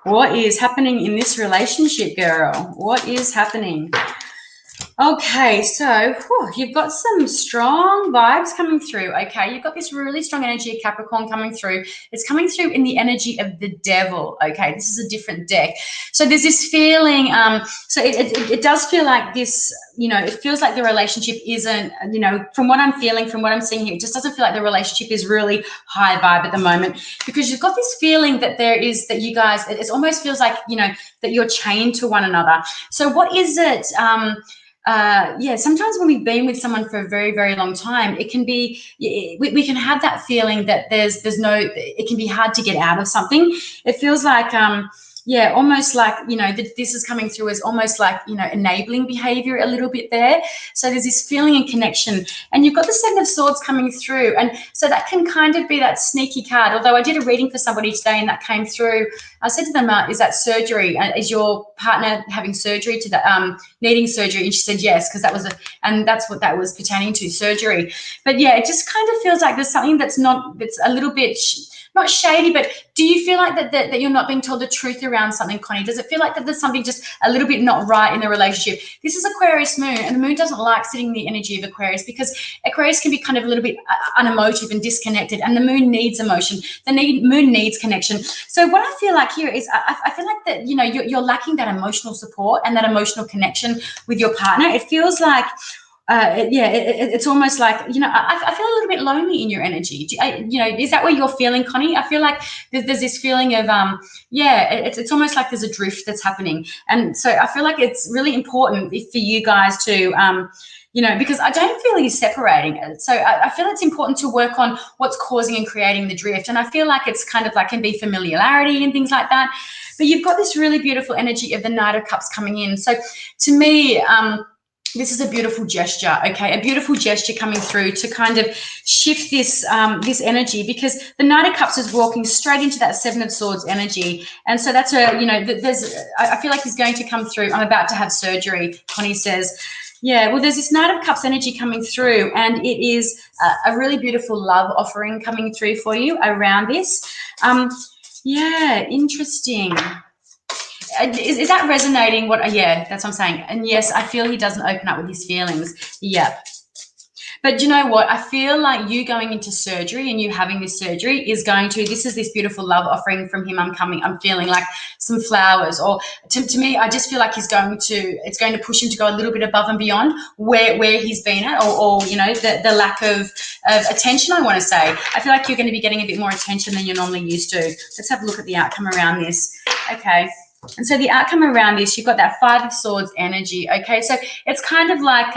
what is happening in this relationship, girl? What is happening? Okay, so you've got some strong vibes coming through, okay? You've got this really strong energy of Capricorn coming through. It's coming through in the energy of the devil, okay? This is a different deck. So there's this feeling, so it does feel like this, you know, it feels like the relationship isn't, you know, from what I'm feeling, from what I'm seeing here, it just doesn't feel like the relationship is really high vibe at the moment, because you've got this feeling that there is, that you guys, it almost feels like, you know, that you're chained to one another. So what is it? Yeah, sometimes when we've been with someone for a very, very long time, it can be, we can have that feeling that there's no, it can be hard to get out of something. It feels like, yeah, almost like, you know, this is coming through as almost like, you know, enabling behavior a little bit there. So there's this feeling and connection, and you've got the Seven of Swords coming through. And so that can kind of be that sneaky card. Although I did a reading for somebody today and that came through, I said to them, is that surgery? Is your partner having surgery to the, needing surgery? And she said, yes, because that was and that's what that was pertaining to, surgery. But yeah, it just kind of feels like there's something that's a little bit, not shady, but do you feel like that you're not being told the truth around something, Connie? Does it feel like that there's something just a little bit not right in the relationship? This is Aquarius moon, and the moon doesn't like sitting in the energy of Aquarius, because Aquarius can be kind of a little bit unemotive and disconnected, and the moon needs emotion. Moon needs connection. So what I feel like here is I feel like that, you know, you're lacking that emotional support and that emotional connection with your partner. It feels like, it's almost like, you know, I feel a little bit lonely in your energy. You know, is that what you're feeling, Connie? I feel like there's this feeling of, it's almost like there's a drift that's happening. And so I feel like it's really important for you guys to, you know, because I don't feel you separating it. So I feel it's important to work on what's causing and creating the drift. And I feel like it's kind of like, can be familiarity and things like that. But you've got this really beautiful energy of the Knight of Cups coming in. So to me, this is a beautiful gesture, okay? A beautiful gesture coming through to kind of shift this this energy, because the Knight of Cups is walking straight into that Seven of Swords energy. And so that's a, you know, I feel like he's going to come through. I'm about to have surgery, Connie says. Yeah, well, there's this Knight of Cups energy coming through, and it is a really beautiful love offering coming through for you around this. Yeah, interesting. Is that resonating? Yeah, that's what I'm saying. And yes, I feel he doesn't open up with his feelings. Yeah. But you know what? I feel like you going into surgery and you having this surgery is this beautiful love offering from him. I'm feeling like some flowers, or to me, I just feel like it's going to push him to go a little bit above and beyond where he's been at, or you know, the lack of attention, I want to say. I feel like you're going to be getting a bit more attention than you're normally used to. Let's have a look at the outcome around this. Okay. And so the outcome around this, you've got that Five of Swords energy. Okay. So it's kind of like,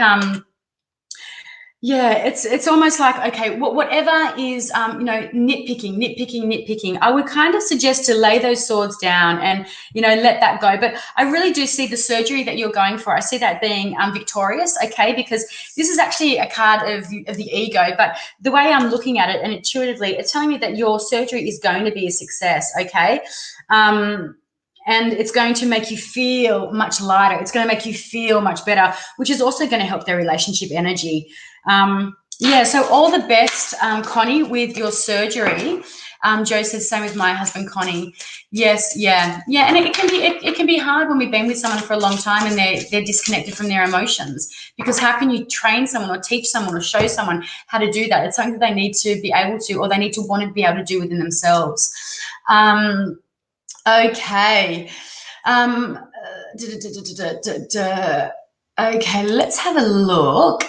yeah, it's almost like, okay, whatever is, you know, nitpicking. I would kind of suggest to lay those swords down and, you know, let that go. But I really do see the surgery that you're going for. I see that being victorious, okay, because this is actually a card of the ego. But the way I'm looking at it, and intuitively, it's telling me that your surgery is going to be a success, okay. And it's going to make you feel much lighter. It's going to make you feel much better, which is also going to help their relationship energy. Yeah, so all the best, Connie, with your surgery. Joe says, same with my husband, Connie. Yes, yeah. And it can be hard when we've been with someone for a long time and they're disconnected from their emotions, because how can you train someone or teach someone or show someone how to do that? It's something that they need to be able to, or they need to want to be able to do within themselves. Okay. Okay, let's have a look.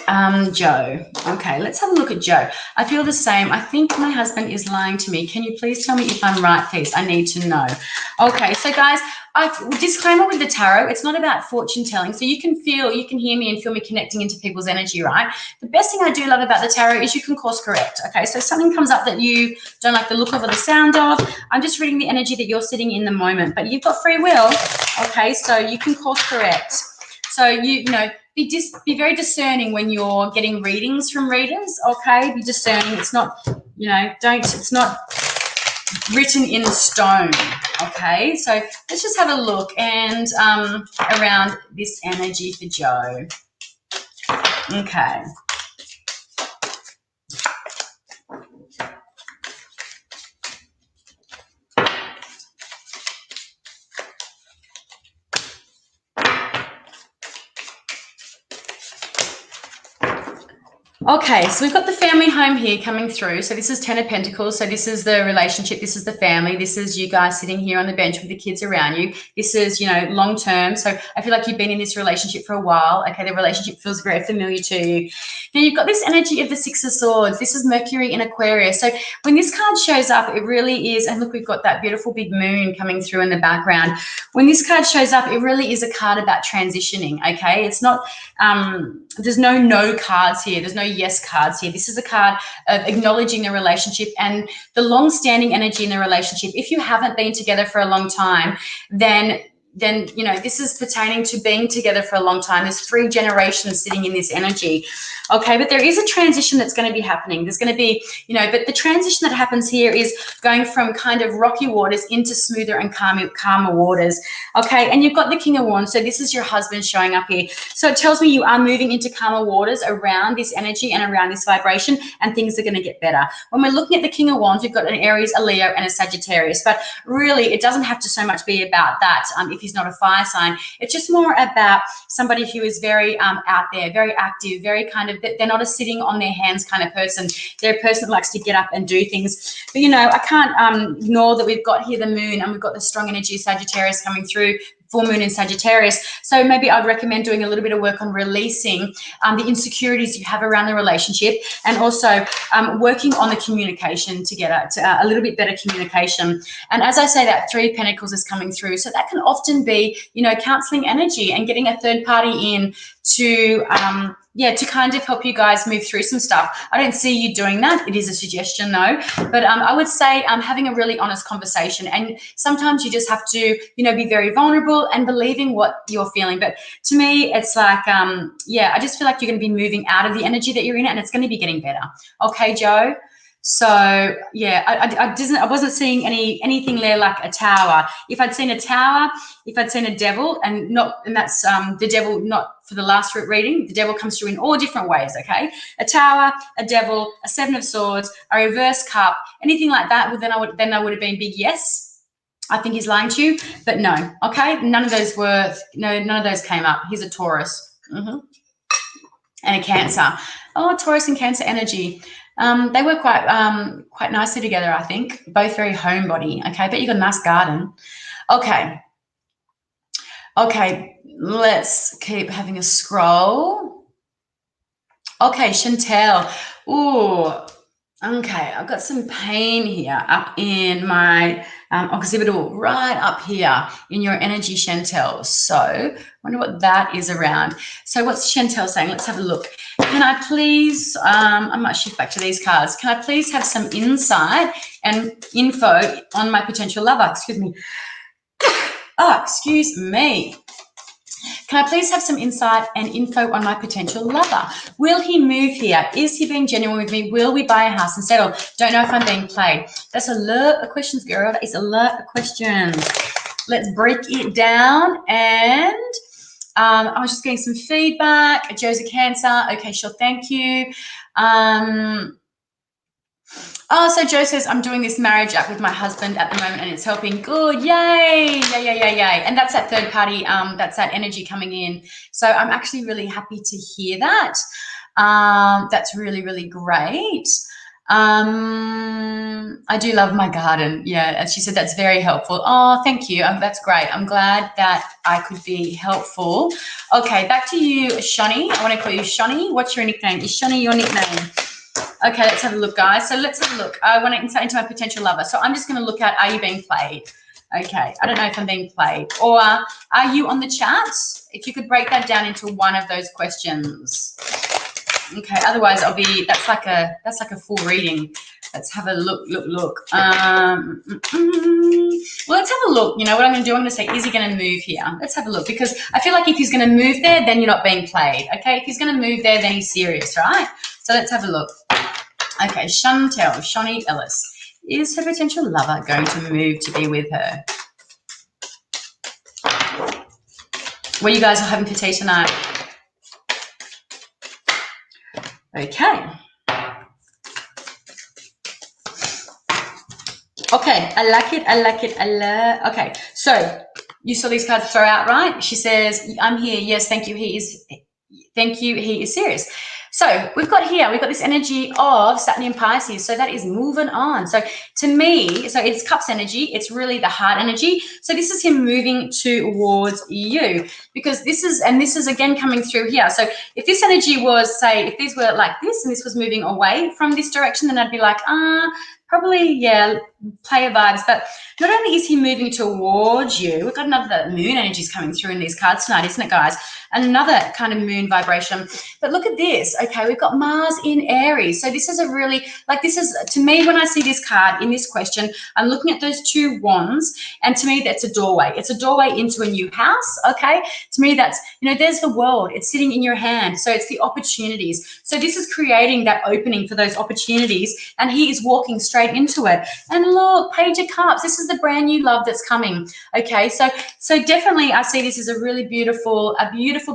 Joe. Okay, let's have a look at Joe. I feel the same. I think my husband is lying to me. Can you please tell me if I'm right, please? I need to know. Okay, so guys, disclaimer with the tarot, it's not about fortune telling. So you can hear me and feel me connecting into people's energy, right? The best thing I do love about the tarot is you can course correct. Okay, so if something comes up that you don't like the look of or the sound of, I'm just reading the energy that you're sitting in the moment, but you've got free will. Okay, so you can course correct. So you know, be very discerning when you're getting readings from readers. Okay, be discerning. It's not, you know, it's not written in stone. Okay, so let's just have a look and around this energy for Joe. Okay. Okay, so we've got the family home here coming through. So this is 10 of Pentacles. So this is the relationship. This is the family. This is you guys sitting here on the bench with the kids around you. This is, you know, long term. So I feel like you've been in this relationship for a while. Okay, the relationship feels very familiar to you. Now you've got this energy of the Six of Swords. This is Mercury in Aquarius. So when this card shows up, it really is, and look, we've got that beautiful big moon coming through in the background. When this card shows up, it really is a card about transitioning, okay? It's not, there's no cards here. There's no yes cards here. This is a card of acknowledging the relationship and the long-standing energy in the relationship. If you haven't been together for a long time, then you know, this is pertaining to being together for a long time. There's 3 generations sitting in this energy. Okay, but there is a transition that's going to be happening. There's going to be, you know, but the transition that happens here is going from kind of rocky waters into smoother and calmer waters. Okay, and you've got the King of Wands. So this is your husband showing up here. So it tells me you are moving into calmer waters around this energy and around this vibration, and things are going to get better. When we're looking at the King of Wands, we've got an Aries, a Leo, and a Sagittarius. But really, it doesn't have to so much be about that. If he's not a fire sign, it's just more about somebody who is very out there, very active, very kind of, they're not a sitting on their hands kind of person. They're a person that likes to get up and do things. But, you know, I can't ignore that we've got here the moon and we've got the strong energy of Sagittarius coming through, full moon in Sagittarius. So maybe I'd recommend doing a little bit of work on releasing the insecurities you have around the relationship, and also working on the communication to get a little bit better communication. And as I say, that 3 of Pentacles is coming through. So that can often be, you know, counseling energy and getting a third party in to to kind of help you guys move through some stuff. I don't see you doing that. It is a suggestion though. But I would say having a really honest conversation. And sometimes you just have to, you know, be very vulnerable and believing what you're feeling. But to me, it's like, I just feel like you're going to be moving out of the energy that you're in, and it's going to be getting better. Okay, Joe? So yeah, I wasn't seeing anything there like a tower. If I'd seen a tower, if I'd seen a devil, and that's the devil, not for the last reading, the devil comes through in all different ways. Okay, a tower, a devil, a 7 of Swords, a reverse cup, anything like that. Well, then I would have been big yes. I think he's lying to you, but no. Okay, none of those came up. He's a Taurus and a Cancer. Oh, Taurus and Cancer energy. They work quite nicely together, I think. Both very homebody. Okay, but you got a nice garden. Okay, let's keep having a scroll. Okay, Chantel. Ooh, okay, I've got some pain here up in my occipital, right up here in your energy, Chantel. So I wonder what that is around. So what's Chantel saying? Let's have a look. Can I please, I might shift back to these cards. Can I please have some insight and info on my potential lover? Excuse me. Oh, excuse me. Can I please have some insight and info on my potential lover? Will he move here? Is he being genuine with me? Will we buy a house and settle? Don't know if I'm being played. That's a lot of questions, girl. That is a lot of questions. Let's break it down. And I was just getting some feedback. Joe's a Cancer. Okay, sure. Thank you. So Joe says, I'm doing this marriage app with my husband at the moment and it's helping. Good. Yay. Yay. And that's that third party. That's that energy coming in. So I'm actually really happy to hear that. That's really, really great. I do love my garden. Yeah, and she said that's very helpful. Oh, thank you. That's great. I'm glad that I could be helpful. Okay, back to you, Shani. I want to call you Shani. What's your nickname? Is Shani your nickname? Okay, let's have a look, guys. So let's have a look. I want to insight into my potential lover. So I'm just going to look at, are you being played? Okay, I don't know if I'm being played. Or are you on the chat? If you could break that down into one of those questions. Okay, otherwise that's like a full reading. Let's have a look. Well, let's have a look. You know what I'm going to do? I'm going to say, is he going to move here? Let's have a look, because I feel like if he's going to move there, then you're not being played. Okay, if he's going to move there, then he's serious, right? So let's have a look. Okay, Chantel, Shani Ellis. Is her potential lover going to move to be with her? What you guys are having for tea tonight? Okay. Okay, I like it. Okay, so you saw these cards throw out, right? She says, I'm here. Yes, thank you. He is serious. So we've got this energy of Saturn in Pisces. So that is moving on. So to me, so it's cups energy. It's really the heart energy. So this is him moving towards you, because this is again coming through here. So if this energy was, say, if these were like this and this was moving away from this direction, then I'd be like, probably, yeah, player vibes. But not only is he moving towards you, we've got another moon energies coming through in these cards tonight, isn't it, guys? Another kind of moon vibration. But look at this. Okay, we've got Mars in Aries. So this is a really, like, this is, to me, when I see this card in this question, I'm looking at those two wands, and to me, that's a doorway. It's a doorway into a new house, okay? To me, that's, there's the world. It's sitting in your hand. So it's the opportunities. So this is creating that opening for those opportunities, and he is walking straight into it. And look, Page of Cups. This is the brand new love that's coming, okay? So definitely I see this as a really beautiful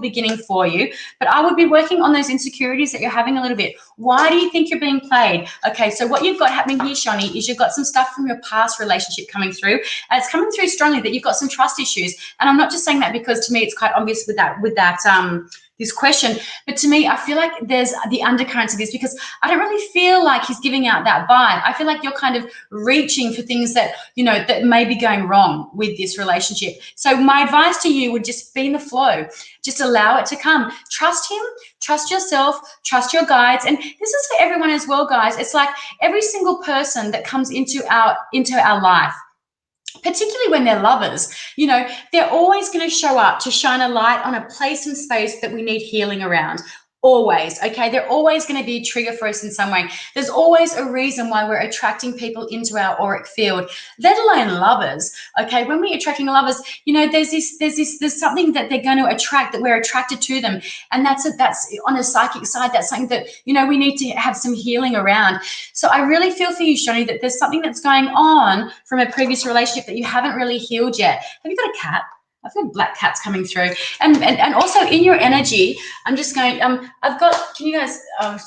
beginning for you, but I would be working on those insecurities that you're having a little bit. Why do you think you're being played? Okay, so what you've got happening here, Shani, is you've got some stuff from your past relationship coming through, and it's coming through strongly that you've got some trust issues. And I'm not just saying that because to me it's quite obvious with that this question, but to me I feel like there's the undercurrents of this, because I don't really feel like he's giving out that vibe. I feel like you're kind of reaching for things that that may be going wrong with this relationship. So my advice to you would just be in the flow. Just allow it to come. Trust him, trust yourself, trust your guides. And this is for everyone as well, guys. It's like every single person that comes into our life, particularly when they're lovers, they're always going to show up to shine a light on a place and space that we need healing around. Always, okay? They're always going to be a trigger for us in some way. There's always a reason why we're attracting people into our auric field, let alone lovers, okay? When we're attracting lovers, there's something that they're going to attract, that we're attracted to them. And that's on a psychic side, that's something that, we need to have some healing around. So I really feel for you, Shani, that there's something that's going on from a previous relationship that you haven't really healed yet. Have you got a cat? I've got black cats coming through, and also in your energy, I'm just going. I've got. Can you guys?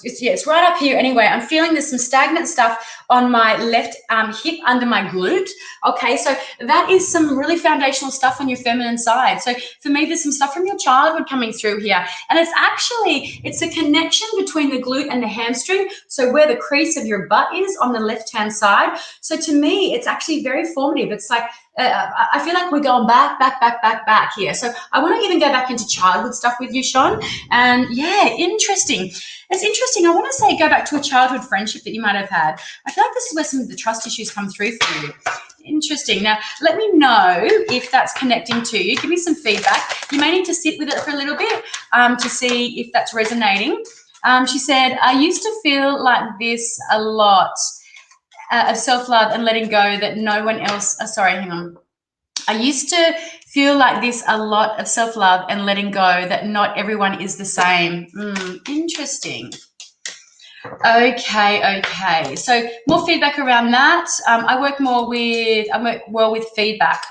It's right up here. Anyway, I'm feeling there's some stagnant stuff on my left hip under my glute. Okay, so that is some really foundational stuff on your feminine side. So for me, there's some stuff from your childhood coming through here, and it's a connection between the glute and the hamstring. So where the crease of your butt is on the left-hand side. So to me, it's actually very formative. It's like. I feel like we're going back here. So I want to even go back into childhood stuff with you, Sean. And yeah, interesting. It's interesting. I want to say go back to a childhood friendship that you might have had. I feel like this is where some of the trust issues come through for you. Interesting. Now, let me know if that's connecting to you. Give me some feedback. You may need to sit with it for a little bit to see if that's resonating. She said, I used to feel like this a lot. Of self-love and letting go that no one else, hang on. I used to feel like this a lot of self-love and letting go that not everyone is the same. Interesting. Okay. So more feedback around that. I work well with feedback.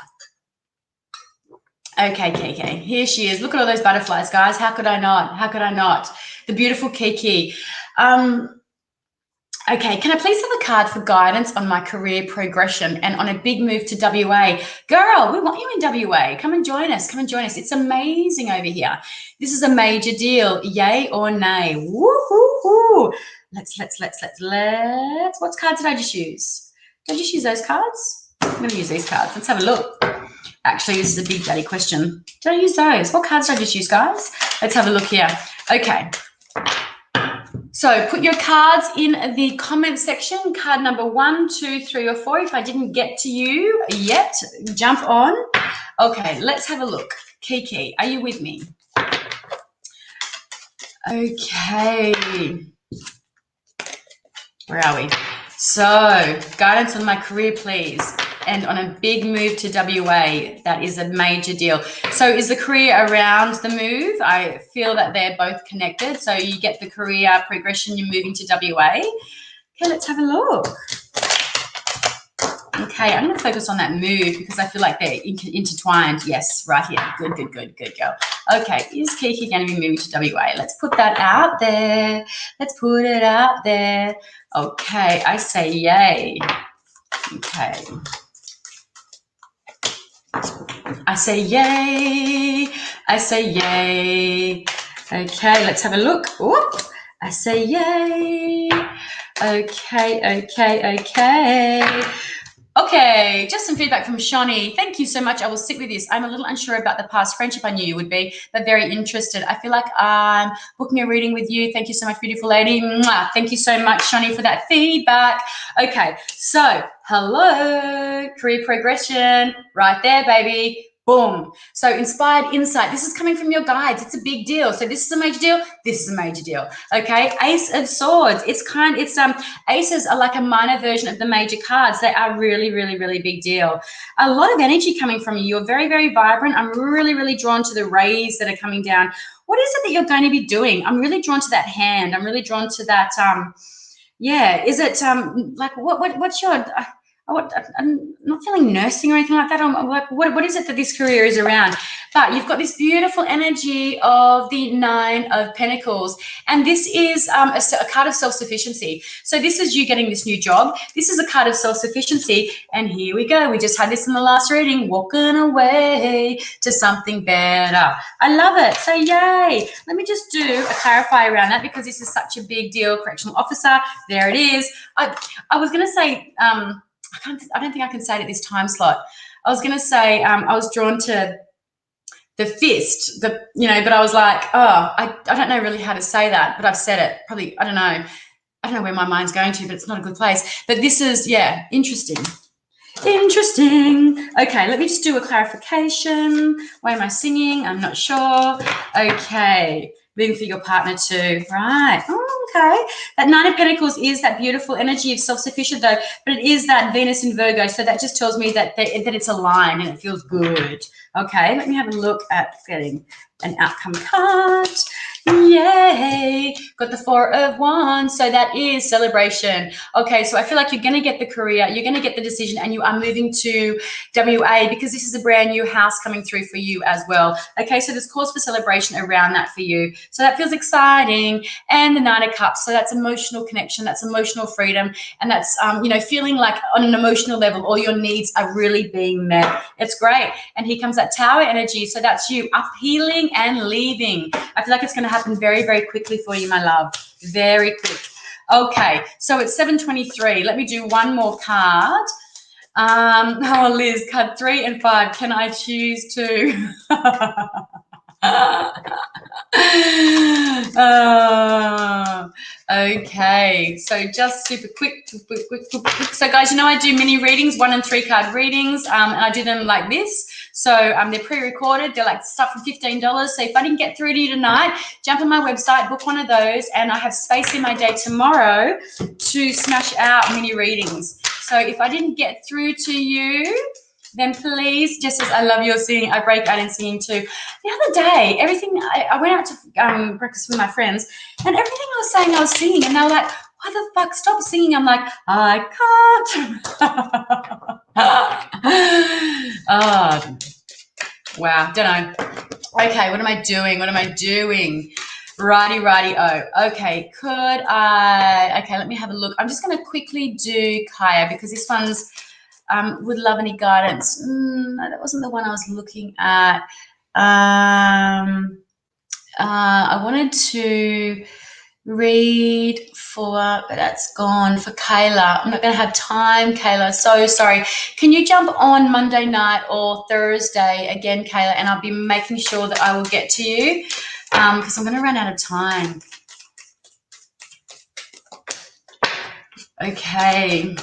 Okay, Kiki. Here she is. Look at all those butterflies, guys. How could I not? The beautiful Kiki. Okay, can I please have a card for guidance on my career progression and on a big move to WA? Girl, we want you in WA. Come and join us. It's amazing over here. This is a major deal. Yay or nay? Woo-hoo-hoo. Let's. What cards did I just use? Did I just use those cards? I'm going to use these cards. Let's have a look. Actually, this is a big daddy question. Did I use those? What cards did I just use, guys? Let's have a look here. Okay. So put your cards in the comment section, card number 1, 2, 3, or 4. If I didn't get to you yet, jump on. Okay, let's have a look. Kiki, are you with me? Okay. Where are we? So, guidance on my career, please. And on a big move to WA, that is a major deal. So is the career around the move? I feel that they're both connected. So you get the career progression, you're moving to WA. Okay, let's have a look. Okay, I'm going to focus on that move because I feel like they're intertwined. Yes, right here. Good girl. Okay, is Kiki going to be moving to WA? Let's put that out there. Let's put it out there. Okay, I say yay. Okay. I say yay. I say yay. Okay, let's have a look. Whoop. I say yay. Okay. Okay, just some feedback from Shani. Thank you so much. I will sit with this. I'm a little unsure about the past friendship. I knew you would be, but very interested. I feel like I'm booking a reading with you. Thank you so much, beautiful lady. Mwah. Thank you so much, Shani, for that feedback. Okay, so hello, career progression. Right there, baby. Boom. So inspired insight. This is coming from your guides. It's a big deal. So this is a major deal. This is a major deal. Okay. Ace of Swords. Aces are like a minor version of the major cards. They are really, really, really big deal. A lot of energy coming from you. You're very, very vibrant. I'm really, really drawn to the rays that are coming down. What is it that you're going to be doing? I'm really drawn to that hand. I'm really drawn to that. Yeah. Is it like what's your I'm not feeling nursing or anything like that. I'm like, what is it that this career is around? But you've got this beautiful energy of the 9 of Pentacles. And this is a card of self-sufficiency. So this is you getting this new job. This is a card of self-sufficiency. And here we go. We just had this in the last reading, walking away to something better. I love it. So yay. Let me just do a clarify around that because this is such a big deal. Correctional officer. There it is. I was going to say... I don't think I can say it at this time slot. I was going to say I was drawn to the fist, but I was like, oh, I don't know really how to say that, but I've said it. Probably, I don't know where my mind's going to, but it's not a good place. But this is, yeah, interesting. Interesting. Okay, let me just do a clarification. Why am I singing? I'm not sure. Okay. Moving for your partner too. Right. Oh, okay. That 9 of Pentacles is that beautiful energy of self-sufficient though, but it is that Venus in Virgo. So that just tells me that it's aligned and it feels good. Okay. Let me have a look at getting an outcome card. Yay. Got the 4 of Wands. So that is celebration. Okay. So I feel like you're going to get the career, you're going to get the decision, and you are moving to WA because this is a brand new house coming through for you as well. Okay. So there's cause for celebration around that for you. So that feels exciting. And the 9 of Cups. So that's emotional connection. That's emotional freedom. And that's, feeling like on an emotional level, all your needs are really being met. It's great. And here comes that Tower energy. So that's you uphealing and leaving. I feel like it's going to happen very, very quickly for you, my love. Very quick. Okay. So it's 7:23. Let me do one more card. Liz, card 3 and 5. Can I choose to? Okay, so just super quick. So guys, I do mini readings, 1 and 3 card readings, and I do them like this. So they're pre-recorded. They're like stuff for $15. So if I didn't get through to you tonight, jump on my website, book one of those, and I have space in my day tomorrow to smash out mini readings. So if I didn't get through to you, then please, just as I love your singing, I break out in singing too. The other day, I went out to breakfast with my friends, and everything I was saying, I was singing, and they were like, why the fuck, stop singing. I'm like, I can't. Oh, wow, don't know. Okay, what am I doing? Righty-o. Okay, okay, let me have a look. I'm just going to quickly do Kaya because this one's, would love any guidance. No, that wasn't the one I was looking at. I wanted to read for, but that's gone for Kayla. I'm not going to have time, Kayla. So sorry. Can you jump on Monday night or Thursday again, Kayla? And I'll be making sure that I will get to you because I'm going to run out of time. Okay.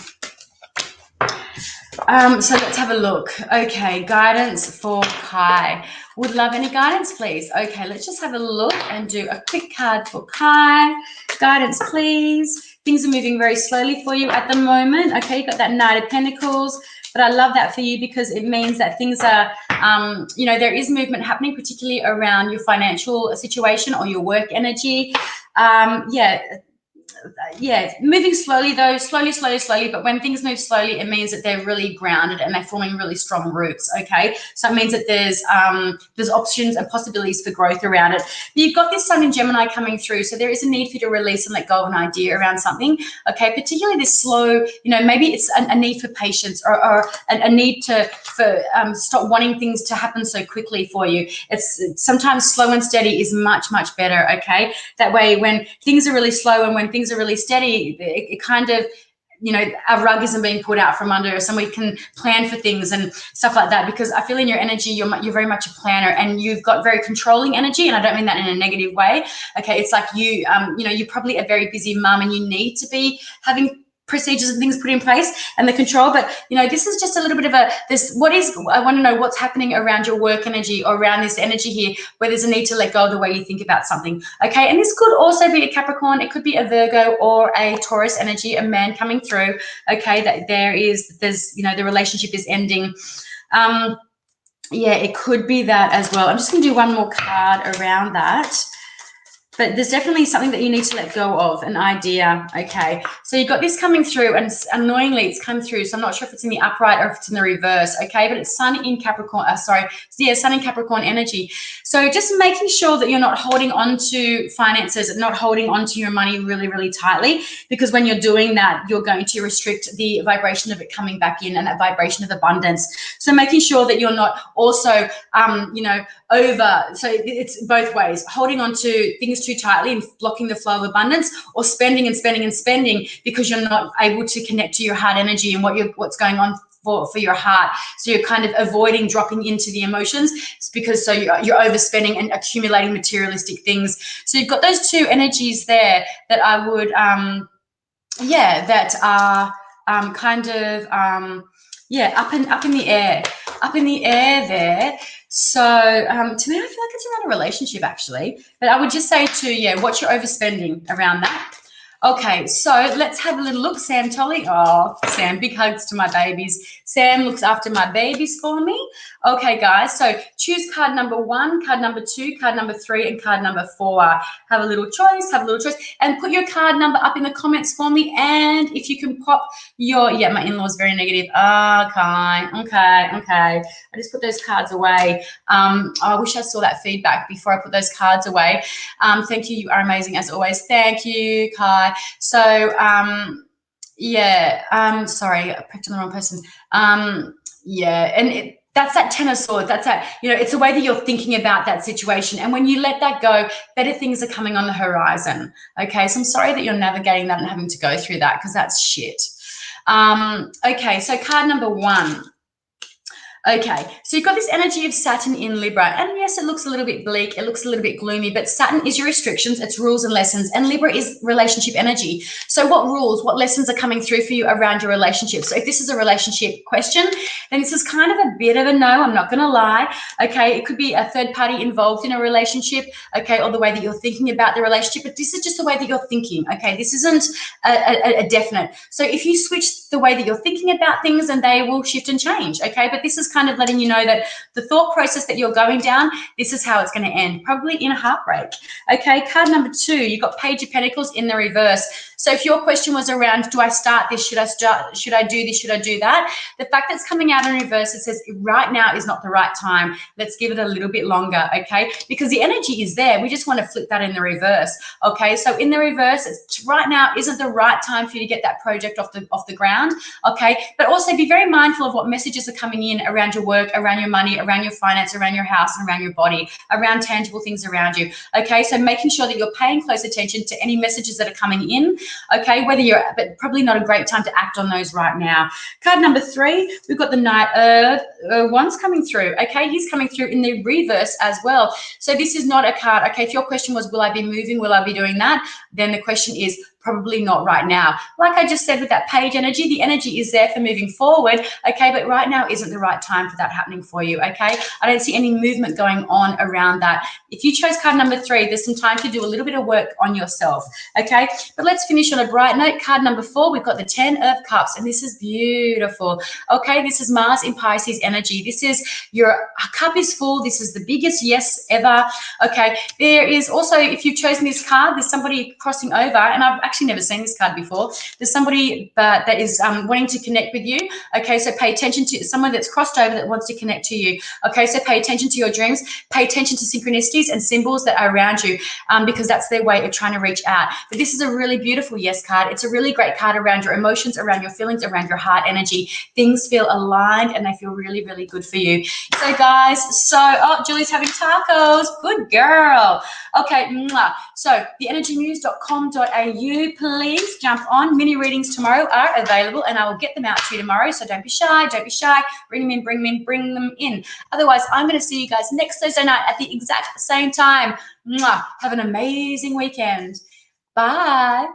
So let's have a look. Okay, guidance for Kai. Would love any guidance, please. Okay, let's just have a look and do a quick card for Kai. Guidance, please. Things are moving very slowly for you at the moment. Okay, you've got that Knight of Pentacles, but I love that for you because it means that things are, you know, there is movement happening, particularly around your financial situation or your work energy. Yeah, moving slowly though, slowly. But when things move slowly, it means that they're really grounded and they're forming really strong roots. Okay, so it means that there's options and possibilities for growth around it. But you've got this Sun in Gemini coming through, so there is a need for you to release and let go of an idea around something. Okay, particularly this slow, you know, maybe it's a need for patience or a need for stop wanting things to happen so quickly for you. It's sometimes slow and steady is much better. Okay, that way when things are really slow and when things are really steady, it kind of, you know, a rug isn't being pulled out from under us and we can plan for things and stuff like that, because I feel in your energy you're very much a planner and you've got very controlling energy, and I don't mean that in a negative way. Okay, it's like you know, you're probably a very busy mum and you need to be having procedures and things put in place and the control, but you know, this is just a little bit of I want to know what's happening around your work energy or around this energy here where there's a need to let go of the way you think about something. Okay, and this could also be a Capricorn, it could be a Virgo or a Taurus energy, a man coming through. Okay, that there's you know, the relationship is ending. Yeah, it could be that as well. I'm just going to do one more card around that. But there's definitely something that you need to let go of, an idea. Okay, so you've got this coming through, and annoyingly it's come through, so I'm not sure if it's in the upright or if it's in the reverse. Okay, but it's Sun in Capricorn, Sun in Capricorn energy. So just making sure that you're not holding on to finances, not holding on to your money really tightly, because when you're doing that, you're going to restrict the vibration of it coming back in and that vibration of abundance. So making sure that you're not also, you know, so it's both ways, holding on to things too tightly and blocking the flow of abundance, or spending because you're not able to connect to your heart energy and what's going on for your heart. So you're kind of avoiding dropping into the emotions. It's because you're overspending and accumulating materialistic things. So you've got those two energies there that I would that are kind of up in the air there. So to me, I feel like it's around a relationship actually, but I would just say to watch your overspending around that. Okay, so let's have a little look. Sam Tolley. Oh, Sam, big hugs to my babies. Sam looks after my babies for me. Okay, guys, so choose card number 1, card number 2, card number 3, and card number 4. Have a little choice, and put your card number up in the comments for me. And if you can pop your, my in-laws very negative. Okay. I just put those cards away. I wish I saw that feedback before I put those cards away. Thank you. You are amazing as always. Thank you, Kai. So, sorry, I picked on the wrong person. And that's that Ten of Swords. That's that, it's the way that you're thinking about that situation. And when you let that go, better things are coming on the horizon. Okay, so I'm sorry that you're navigating that and having to go through that, because that's shit. Okay, so card number 1. Okay, so you've got this energy of Saturn in Libra, and yes, it looks a little bit bleak, it looks a little bit gloomy, but Saturn is your restrictions, it's rules and lessons, and Libra is relationship energy. So what rules, what lessons are coming through for you around your relationship? So if this is a relationship question, then this is kind of a bit of a no, I'm not going to lie. Okay, it could be a third party involved in a relationship, okay, or the way that you're thinking about the relationship, but this is just the way that you're thinking, okay? This isn't a definite. So if you switch the way that you're thinking about things, then they will shift and change, okay? But this is kind of letting you know that the thought process that you're going down, this is how it's going to end, probably in a heartbreak. Okay, card number 2, you've got Page of Pentacles in the reverse. So if your question was around, do I start this, should I do this, should I do that? The fact that it's coming out in reverse, it says right now is not the right time. Let's give it a little bit longer, okay? Because the energy is there. We just want to flip that in the reverse, okay? So in the reverse, it's right now isn't the right time for you to get that project off the ground, okay? But also be very mindful of what messages are coming in around around your work, around your money, around your finance, around your house, and around your body, around tangible things around you. Okay, so making sure that you're paying close attention to any messages that are coming in. Okay, but probably not a great time to act on those right now. Card number 3, we've got the Knight of Wands coming through. Okay, he's coming through in the reverse as well. So this is not a card. Okay, if your question was, will I be moving? Will I be doing that? Then the question is, probably not right now. Like I just said with that page energy, the energy is there for moving forward, okay, but right now isn't the right time for that happening for you, okay? I don't see any movement going on around that. If you chose card number 3, there's some time to do a little bit of work on yourself, okay? But let's finish on a bright note. Card number 4, we've got the 10 of Cups, and this is beautiful, okay? This is Mars in Pisces energy. This is your cup is full. This is the biggest yes ever, okay? There is also, if you've chosen this card, there's somebody crossing over, and I've actually never seen this card before. There's somebody that is wanting to connect with you. Okay, so pay attention to someone that's crossed over that wants to connect to you. Okay, so pay attention to your dreams. Pay attention to synchronicities and symbols that are around you, because that's their way of trying to reach out. But this is a really beautiful yes card. It's a really great card around your emotions, around your feelings, around your heart energy. Things feel aligned and they feel really, really good for you. So guys, Julie's having tacos. Good girl. Okay, so theenergymuse.com.au, please jump on. Mini readings tomorrow are available and I will get them out to you tomorrow, so don't be shy, don't be shy. Bring them in, bring them in, bring them in. Otherwise, I'm going to see you guys next Thursday night at the exact same time. Have an amazing weekend. Bye.